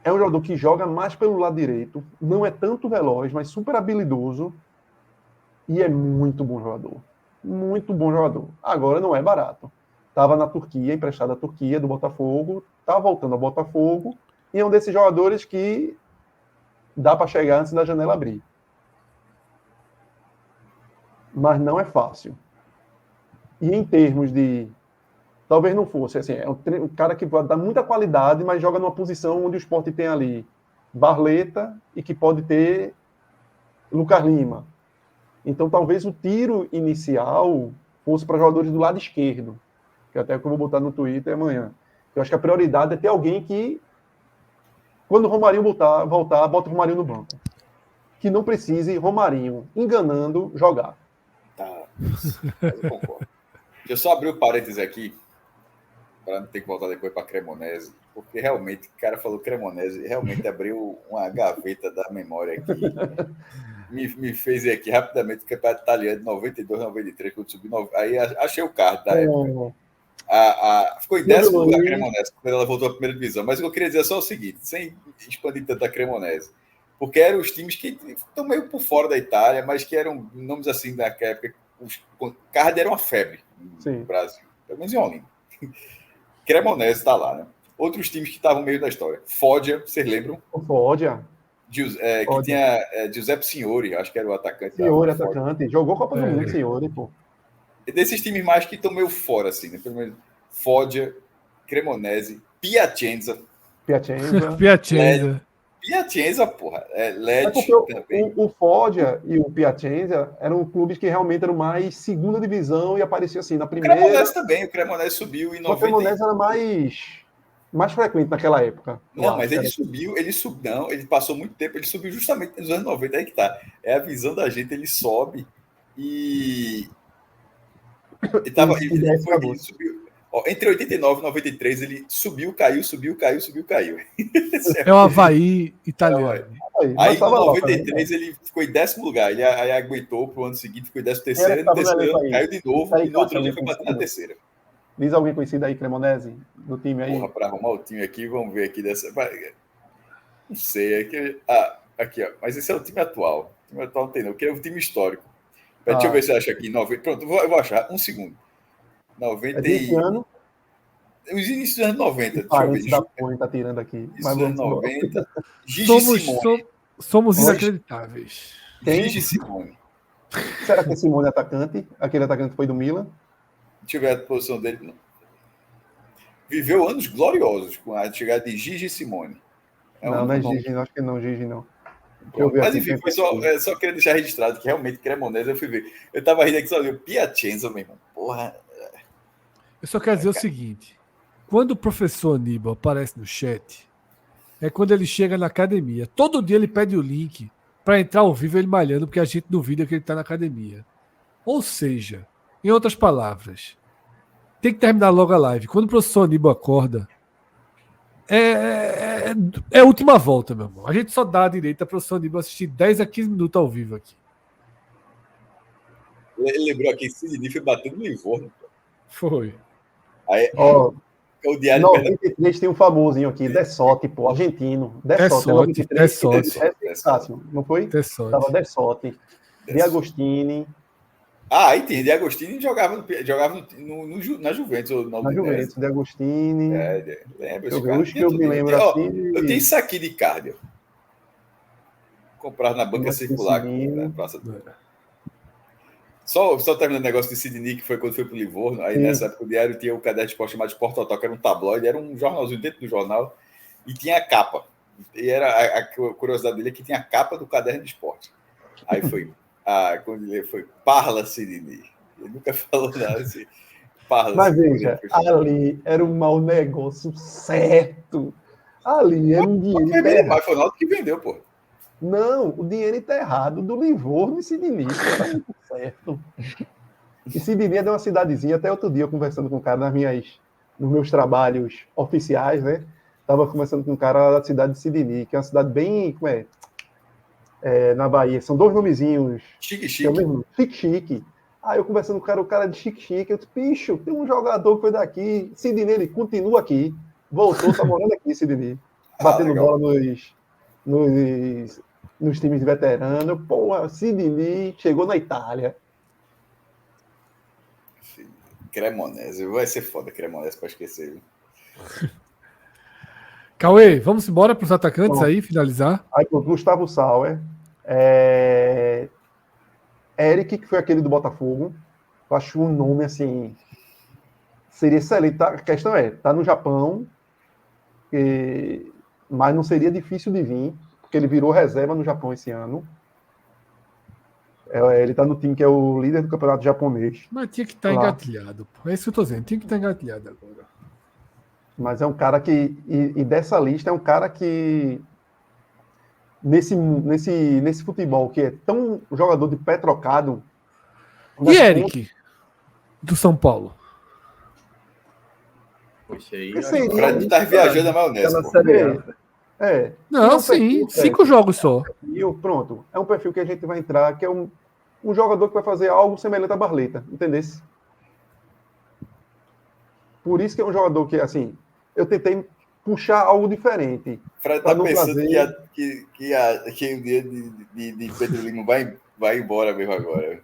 É um jogador que joga mais pelo lado direito, não é tanto veloz, mas super habilidoso e é muito bom jogador. Muito bom jogador. Agora não é barato. Estava na Turquia, emprestado à Turquia, do Botafogo, está voltando ao Botafogo e é um desses jogadores que dá para chegar antes da janela abrir. Mas não é fácil. E em termos de... Talvez não fosse, assim, é um cara que dá muita qualidade, mas joga numa posição onde o Sport tem ali Barleta e que pode ter Lucas Lima. Então talvez o tiro inicial fosse para jogadores do lado esquerdo, que até que eu vou botar no Twitter amanhã. Eu acho que a prioridade é ter alguém que, quando o Romarinho voltar, bota o Romarinho no banco. Que não precise Romarinho enganando jogar. Tá, eu concordo. Deixa eu só abrir o parênteses aqui, para não ter que voltar depois para Cremonese, porque realmente, o cara falou Cremonese, realmente abriu uma gaveta da memória aqui. Me fez ir aqui rapidamente o campeonato italiano de 92, 93, quando subi. Aí achei o card da época. Ficou em 10º lugar a Cremonese, quando ela voltou à primeira divisão. Mas eu queria dizer só o seguinte, sem expandir tanto a Cremonese, porque eram os times que estão meio por fora da Itália, mas que eram nomes assim daquela época. Os card era uma febre no Brasil, pelo menos em Olinda. Cremonese está lá, né? Outros times que estavam no meio da história. Foggia, vocês lembram? O Foggia. Que tinha Giuseppe Signori, acho que era o atacante. Signori, atacante. Jogou Copa do Mundo, Signori, pô. E desses times mais que estão meio fora, assim, né? Pelo menos Foggia, Cremonese, Piacenza, porra. Lecce também. O Foggia e o Piacenza eram clubes que realmente eram mais segunda divisão e apareciam assim na primeira. O Cremonese também. O Cremonese subiu em 90. O Cremonese era mais frequente naquela época. Não, mas ele passou muito tempo, ele subiu justamente nos anos 90, aí que tá. É a visão da gente, ele sobe e ele subiu. Ó, entre 89 e 93, ele subiu, caiu. É o Havaí italiano. Aí em 93 ele ficou em 10º lugar. Ele aí aguentou pro ano seguinte, ficou em 13º, no terceiro ano caiu de novo, e no outro ano foi para a terceira. Diz alguém conhecido aí, Cremonese, do time aí? Porra, para arrumar o time aqui, vamos ver aqui dessa. Não sei, aqui, ó. Mas esse é o time atual. O time atual não tem, não. Eu queria um time histórico. Deixa eu ver se eu acho aqui. 90. Pronto, eu vou achar. Um segundo. 90 ano? Os inícios dos anos 90. Deixa eu ver. Da Põe, tá tirando aqui. Mas anos 90. Gigi Simone. Somos inacreditáveis. Gigi Simone. Será que é Simone atacante? Aquele atacante que foi do Milan? Deixa eu ver a posição dele. Viveu anos gloriosos com a chegada de Gigi Simone. Não é Gigi, não, acho que não, Gigi não. Mas enfim, foi só queria deixar registrado que realmente Cremonese eu fui ver. Eu tava rindo aqui só ali, o Piacenza, meu irmão. Porra. Eu só quero dizer o seguinte: quando o professor Aníbal aparece no chat, é quando ele chega na academia. Todo dia ele pede o link para entrar ao vivo ele malhando, porque a gente duvida que ele está na academia. Ou seja, em outras palavras, tem que terminar logo a live. Quando o professor Aníbal acorda, é a última volta, meu irmão. A gente só dá a direita para o professor Aníbal assistir 10 a 15 minutos ao vivo aqui. Ele lembrou aqui, Sidney foi batendo no Livorno. Foi. Aí, o Diário 93 tem um famosinho aqui, Dessotti, pô, argentino. Dessotti, não foi? Dessotti. Tava Dessotti. De Agostini. Aí tem, De Agostini jogava na Juventus. Ou na Juventus, De Agostini. Lembra? Eu me lembro assim. Eu tenho isso aqui de cardio. Comprado na banca circular. Na Praça do... Só terminando o negócio de Sidney, que foi quando foi pro Livorno. Aí nessa época o Diário tinha o caderno de esporte chamado Sport Total, que era um tabloide, era um jornalzinho dentro do jornal, e tinha a capa. E era a curiosidade dele é que tinha a capa do caderno de esporte. Aí foi, quando ele foi, Parla Sidney. Ele nunca falou nada assim. Parla. Mas veja, ali era um mau negócio certo. Ali era um dinheiro. Mas foi o Náutico que vendeu, pô. Não, o dinheiro enterrado do Livorno e Sidney. Era muito certo. E Sidney é de uma cidadezinha, até outro dia, eu conversando com um cara nos meus trabalhos oficiais, né? Tava conversando com um cara da cidade de Sidney, que é uma cidade bem, na Bahia. São dois nomezinhos. Chique. Aí eu conversando com o cara de chique, eu disse, bicho, tem um jogador que foi daqui, Sidney, ele continua aqui, voltou, tá morando aqui, Sidney. Batendo bola nos times veteranos. Porra, Sidney chegou na Itália. Cremonese, vai ser foda Cremonese para esquecer. Viu? Cauê, vamos embora para os atacantes aí, finalizar. Aí, Gustavo Sauer, Eric, que foi aquele do Botafogo. Eu acho um nome assim. Seria excelente. A questão tá no Japão, mas não seria difícil de vir, porque ele virou reserva no Japão esse ano. Ele tá no time que é o líder do campeonato japonês. Mas tinha que estar engatilhado. É isso que eu tô dizendo, tinha que estar engatilhado agora. Mas é um cara que... E dessa lista é um cara que... Nesse futebol que é tão jogador de pé trocado... E Eric, do São Paulo? Poxa, aí... O Fred tá viajando a maionese, Não, sim, 5 jogos só. Pronto, é um perfil que a gente vai entrar, que é um jogador que vai fazer algo semelhante a Barleta, entendesse? Por isso que é um jogador que, assim, eu tentei puxar algo diferente. Fred tá pensando que o dia de Pedro Lima vai embora mesmo agora.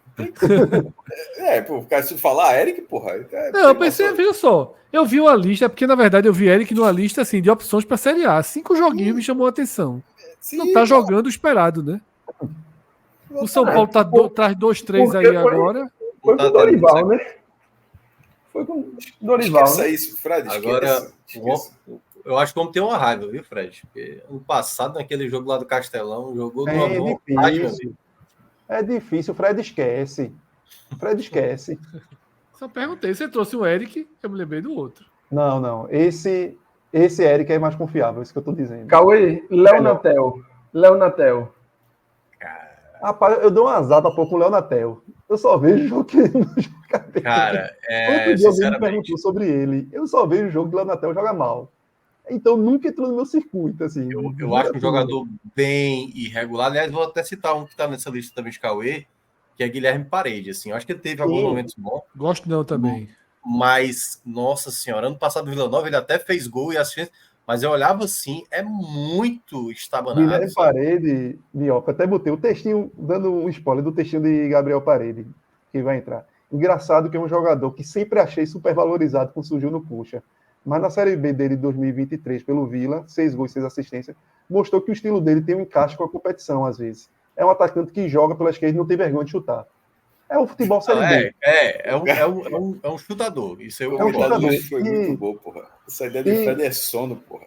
O cara se falar Eric, porra. Não, eu pensei, veja só. Eu vi uma lista, porque na verdade eu vi Eric numa lista assim, de opções para Série A. 5 joguinhos me chamou a atenção. Não tá jogando o esperado, né? O São Paulo traz 2-3 aí agora. Foi com o Dorival, né? Foi com o Dorival. Esqueça isso, Fred. Agora, eu acho que vamos ter uma raiva, viu, Fred? Porque ano passado, naquele jogo lá do Castelão, jogou numa vontade. É difícil, o Fred esquece. Só perguntei, você trouxe o Eric, eu me lembrei do outro. Não. Esse Eric é mais confiável, é isso que eu tô dizendo. Cauê, Léo Natel. Rapaz, eu dou um azar da pouco com o Léo Natel. Eu só vejo o jogo que ele não joga bem. Cara, outro dia alguém me perguntou sobre ele. Eu só vejo o jogo que o Léo Natel joga mal. Então nunca entrou no meu circuito. Assim, eu acho um jogador bem irregular. Aliás, vou até citar um que está nessa lista também de Cauê, que é Guilherme Parede. Assim, eu acho que ele teve alguns momentos bons. Gosto não também. Mas, nossa senhora, ano passado no Vila Nova ele até fez gol e assistência, mas eu olhava assim, é muito estabanado. Guilherme Parede, Minhoca, até botei o textinho, dando um spoiler do textinho de Gabriel Parede, que vai entrar. Engraçado que é um jogador que sempre achei super valorizado quando surgiu no Coxa. Mas na Série B dele de 2023, pelo Vila, 6 gols, 6 assistências, mostrou que o estilo dele tem um encaixe com a competição, às vezes. É um atacante que joga pela esquerda e não tem vergonha de chutar. É o futebol Série B. É um chutador. Isso é um chutador. Foi muito bom, porra. Essa ideia de Fred é sono, porra.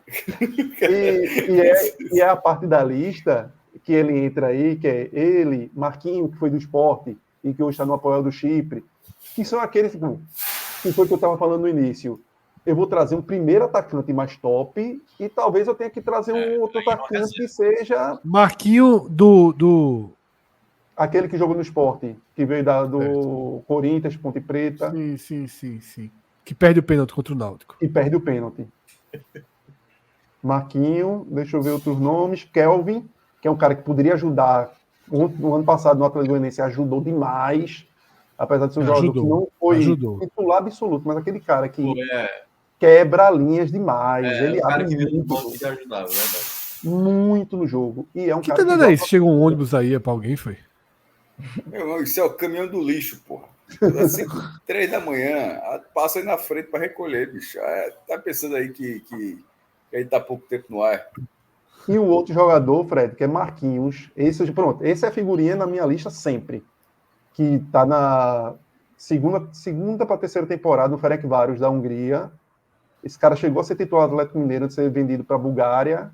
E é a parte da lista que ele entra aí, que é ele, Marquinhos, que foi do Sport e que hoje está no apoio do Chipre, que são aqueles que foi o que eu estava falando no início. Eu vou trazer um primeiro atacante mais top e talvez eu tenha que trazer um outro atacante que seja... Marquinho do... Aquele que jogou no Sport, que veio do Corinthians, Ponte Preta. Sim. Que perde o pênalti contra o Náutico. E perde o pênalti. Marquinho, deixa eu ver outros nomes. Kelvin, que é um cara que poderia ajudar. No ano passado, no Atlético Goianiense, ajudou demais. Apesar de ser um jogador que não foi titular absoluto, mas aquele cara que quebra linhas demais. Ele abre muito no jogo. E é um cara que danado é isso? Chegou um ônibus aí pra alguém, foi? Meu irmão, isso é o caminhão do lixo, porra. Assim, 3 da manhã, passa aí na frente para recolher, bicho. Tá pensando aí que ele tá pouco tempo no ar. E um outro jogador, Fred, que é Marquinhos. Esse é a figurinha na minha lista sempre. Que tá na segunda para terceira temporada no Ferencváros da Hungria. Esse cara chegou a ser titular do Atlético Mineiro antes de ser vendido para a Bulgária.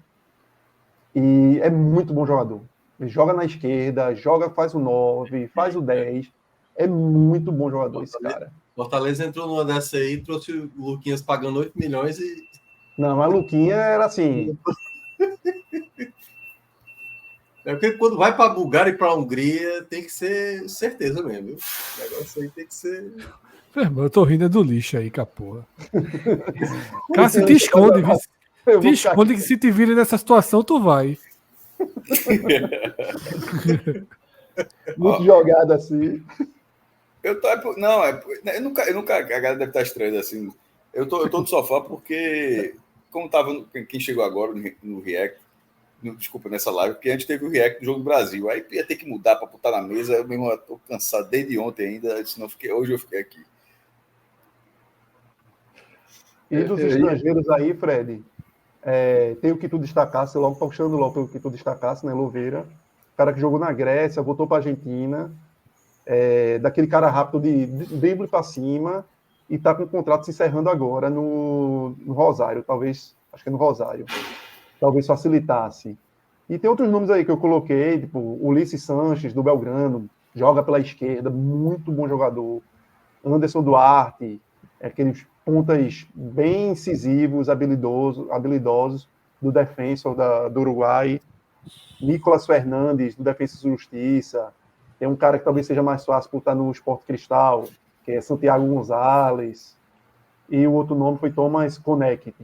E é muito bom jogador. Ele joga na esquerda, faz o 9, faz o 10. É muito bom jogador esse cara. Fortaleza entrou numa dessa aí, trouxe o Luquinhas pagando 8 milhões e... Não, mas Luquinha era assim... É porque quando vai para a Bulgária e para a Hungria, tem que ser certeza mesmo, viu? O negócio aí tem que ser... Eu tô rindo do lixo aí, caporra. Cássio, te esconde, te esconde que se te vira nessa situação, tu vai. Muito jogado assim. Eu nunca, a galera deve estar estranha assim. Eu tô no sofá porque, como tava quem chegou agora no React, desculpa, nessa live, porque antes teve o React do Jogo do Brasil, aí ia ter que mudar para botar na mesa, eu mesmo tô cansado desde ontem ainda, senão hoje eu fiquei aqui. E dos estrangeiros aí, Fred, tem o que tu destacasse, logo puxando logo pelo que tu destacasse, né, Louveira, cara que jogou na Grécia, voltou para a Argentina, daquele cara rápido de drible para cima, e tá com o contrato se encerrando agora no Rosário, talvez, acho que é no Rosário, talvez facilitasse. E tem outros nomes aí que eu coloquei, tipo Ulisses Sanches, do Belgrano, joga pela esquerda, muito bom jogador. Anderson Duarte, aqueles pontas bem incisivos, habilidosos do Defensor do Uruguai. Nicolas Fernandes, do Defensa e Justiça. Tem um cara que talvez seja mais fácil por estar no Sport Cristal, que é Santiago Gonzalez. E o outro nome foi Thomas Connect,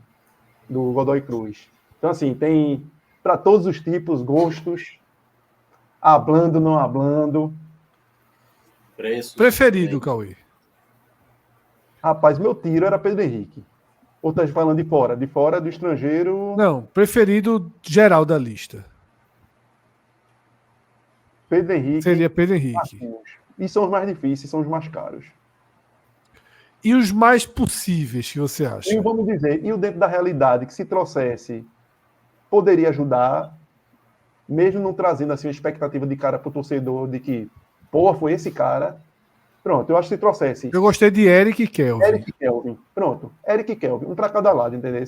do Godoy Cruz. Então, assim, tem para todos os tipos, gostos, hablando, não hablando. Preferido, Cauê? Rapaz, meu tiro era Pedro Henrique. Ou tá falando de fora do estrangeiro? Não, preferido geral da lista. Pedro Henrique. Seria Pedro Henrique. E são os mais difíceis, são os mais caros. E os mais possíveis que você acha? E vamos dizer, e o dentro da realidade, que se trouxesse, poderia ajudar, mesmo não trazendo assim uma expectativa de cara pro torcedor de que, pô, foi esse cara. Pronto, eu acho que se trouxesse. Eu gostei de Eric e Kelvin. Eric e Kelvin. Pronto, Eric e Kelvin, um para cada lado, entendeu?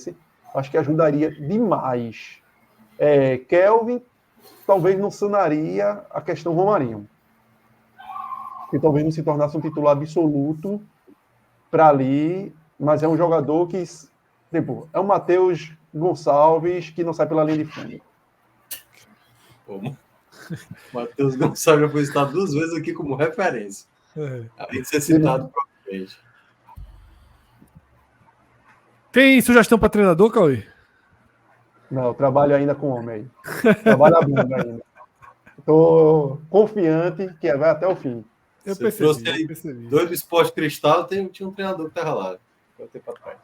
Acho que ajudaria demais. Kelvin talvez não sanaria a questão Romarinho. Que talvez não se tornasse um titular absoluto para ali, mas é um jogador que, tipo, é o Matheus Gonçalves que não sai pela linha de fundo. Matheus Gonçalves já foi citado 2 vezes aqui como referência. Além de ser citado propriamente. Tem sugestão para treinador, Cauê? Não, eu trabalho ainda com homem aí. Trabalho a bunda ainda. Estou confiante que vai até o fim. Eu percebi. 2 do Sport Cristal, tinha um treinador que estava lá. Tempo atrás.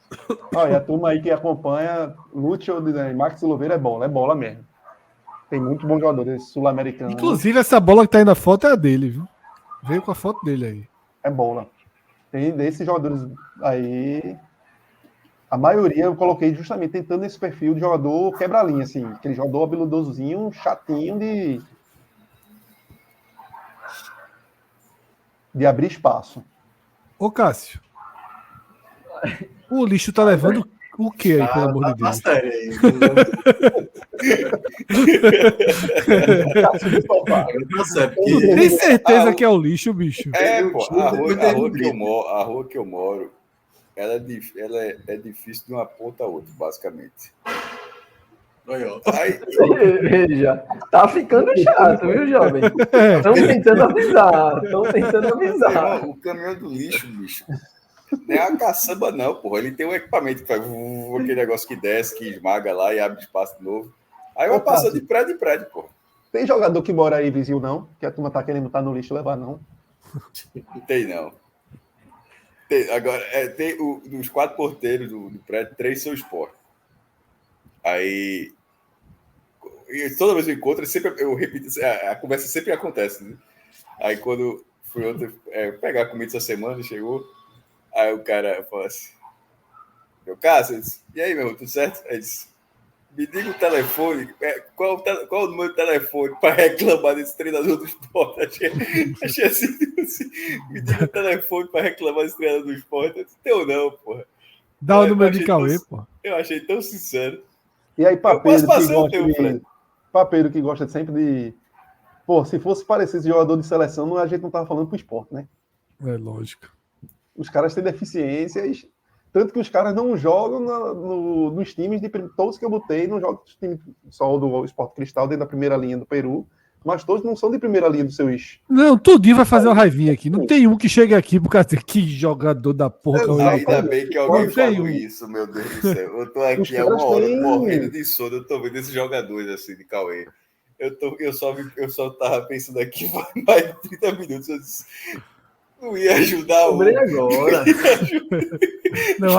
E a turma aí que acompanha, Lúcio e Max Silveira é bola mesmo. Tem muito bons jogadores sul-americanos. Inclusive, essa bola que tá aí na foto é a dele, viu? Veio com a foto dele aí. É bola. Tem desses jogadores aí. A maioria eu coloquei justamente tentando esse perfil de jogador quebra-linha, assim. Aquele jogador habilidosozinho, chatinho de abrir espaço. Ô, Cássio. O lixo tá levando O que aí, pelo amor de Deus? Sério aí. Tem certeza que é o lixo, bicho? Pô, a rua que eu moro, ela é difícil de uma ponta a outra, basicamente. Aí... Veja, tá ficando chato, viu, jovem? Estão tentando avisar. O caminhão do lixo, bicho, não é a caçamba, não, porra. Ele tem um equipamento que faz aquele negócio que desce, que esmaga lá e abre espaço de novo. Aí vai passando de prédio em prédio, porra. Tem jogador que mora aí vizinho, não? Que a turma tá querendo botar no lixo e levar, não? Não tem, não. Agora, tem dos 4 porteiros do prédio, 3 são Sport. Aí, toda vez que eu encontro, eu repito, a conversa sempre acontece, né? Aí, quando fui ontem pegar comida essa semana, chegou, aí o cara falou assim, meu Cássio, e aí, meu irmão, tudo certo? Aí disse, me diga o telefone, qual o número do telefone para reclamar desse treinador do Sport? Achei assim, me diga o telefone para reclamar desse treinador do Sport. Teu não, porra. Dá o número de Cauê, porra. Eu achei tão sincero. E aí, Papeiro que gosta sempre de... Pô, se fosse parecer esse jogador de seleção, a gente não tava falando pro Sport, né? É lógico. Os caras têm deficiências, tanto que os caras não jogam nos times de todos que eu botei, não jogam nos times só do Sport Cristal, dentro da primeira linha do Peru, mas todos não são de primeira linha dos seus... Não, tudinho vai fazer uma raivinha aqui. Não tem um que chegue aqui por causa de que jogador da porra. Ainda bem que alguém falou isso, meu Deus do céu. Eu tô aqui há uma hora morrendo de sono, eu tô vendo esses jogadores assim de Cauê. Eu só tava pensando aqui mais de 30 minutos, eu disse... Não ia ajudar o... agora. Não,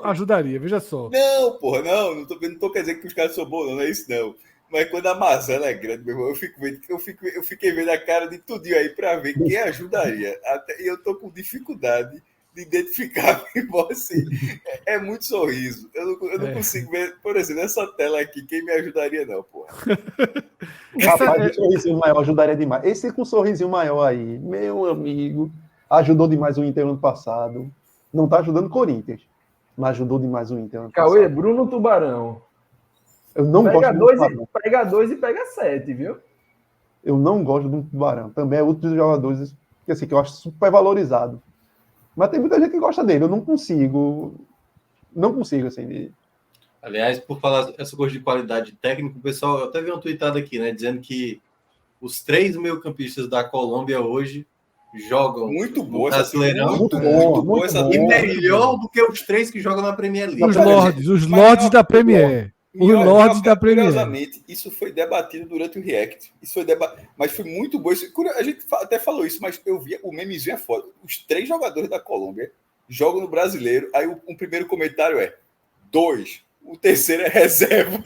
ajudaria, veja só. Não, porra, não tô quer dizer que os caras são bons, não é isso não. Mas quando a mazela é grande, meu irmão, eu fiquei vendo a cara de tudinho aí pra ver quem ajudaria. E eu tô com dificuldade de identificar, assim, é muito sorriso. Eu não consigo ver, por exemplo, nessa tela aqui, quem me ajudaria não, porra. Rapaz, o sorrisinho maior ajudaria demais. Esse com o sorrisinho maior aí, meu amigo, ajudou demais o Inter ano passado. Não tá ajudando o Corinthians, mas ajudou demais o Inter ano passado. Cauê, Bruno Tubarão. Eu não gosto do Tubarão. Pega 2 e pega 7, viu? Eu não gosto do Tubarão. Também é outro dos jogadores que, assim, que eu acho super valorizado. Mas tem muita gente que gosta dele. Eu não consigo. Não consigo, assim. Aliás, por falar essa coisa de qualidade técnica, o pessoal, eu até vi uma tweetada aqui, né? Dizendo que os 3 meio-campistas da Colômbia hoje jogam muito boa, Brasileirão. Muito boa E melhor do que os 3 que jogam na Premier League. Os Lords da Premier. Os Lords da Premier. Curiosamente, isso foi debatido durante o React. Mas foi muito bom. A gente até falou isso, mas eu vi o memezinho é foda. Os 3 jogadores da Colômbia jogam no Brasileiro. Aí o primeiro comentário é 2. O terceiro é reserva.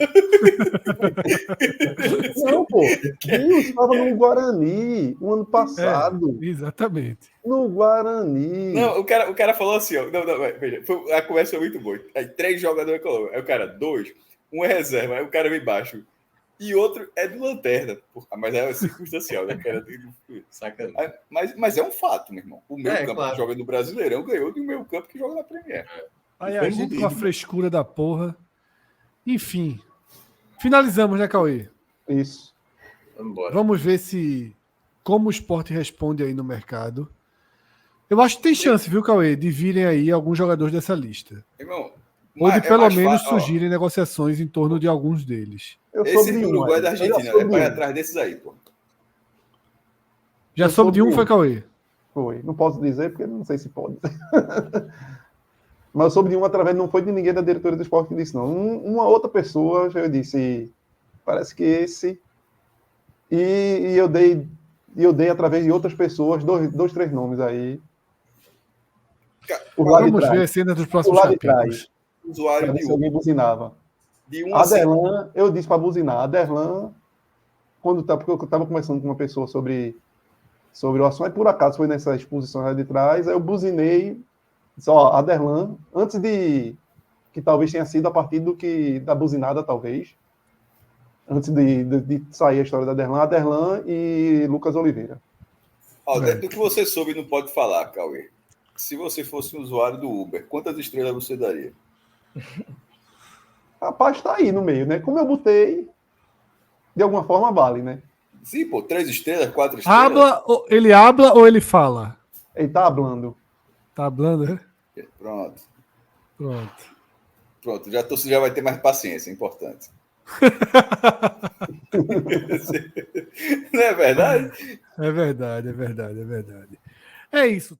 Não, pô. Eu estava no Guarani o ano passado. Exatamente. No Guarani. Não, o cara falou assim, ó. Não, veja, a conversa foi muito boa. Aí 3 jogadores da Colômbia. Aí o cara, 2. Um é reserva. Aí o cara vem baixo. E outro é do Lanterna. Mas é circunstancial, né? Sacanagem. Mas é um fato, meu irmão. O meio campo que joga no Brasileirão ganhou do meio campo que joga na Premier. Aí a gente com a frescura da porra. Enfim. Finalizamos, né, Cauê? Isso. Vamos ver como o Sport responde aí no mercado. Eu acho que tem chance, viu, Cauê, de virem aí alguns jogadores dessa lista. Irmão, ou de pelo menos surgirem negociações em torno de alguns deles. Esse do Uruguai da Argentina, vai atrás desses aí, pô. Já soube de um, foi, Cauê? Foi. Não posso dizer, porque não sei se pode. Mas eu soube de um através, não foi de ninguém da diretoria do Sport que disse, não. Uma outra pessoa, eu disse, parece que esse... E eu dei através de outras pessoas, 2, 3 nomes aí. Vamos ver a cena dos próximos capítulos. Usuário de alguém buzinava. Aderlan, eu disse para buzinar. Aderlan, porque eu estava conversando com uma pessoa sobre o assunto, e por acaso foi nessa exposição lá de trás, aí eu buzinei só Aderlan, antes de que talvez tenha sido a partir da buzinada, talvez. Antes de sair a história da Aderlan e Lucas Oliveira. Do que você soube e não pode falar, Cauê. Se você fosse um usuário do Uber, quantas estrelas você daria? Rapaz, tá aí no meio, né? Como eu botei, de alguma forma vale, né? Sim, pô, 3 estrelas, 4 estrelas. Ele habla ou ele fala? Ele tá hablando. Tá hablando, né? Pronto. Pronto. Pronto, já vai ter mais paciência, é importante. Não é verdade? É verdade, é verdade, é verdade. É isso.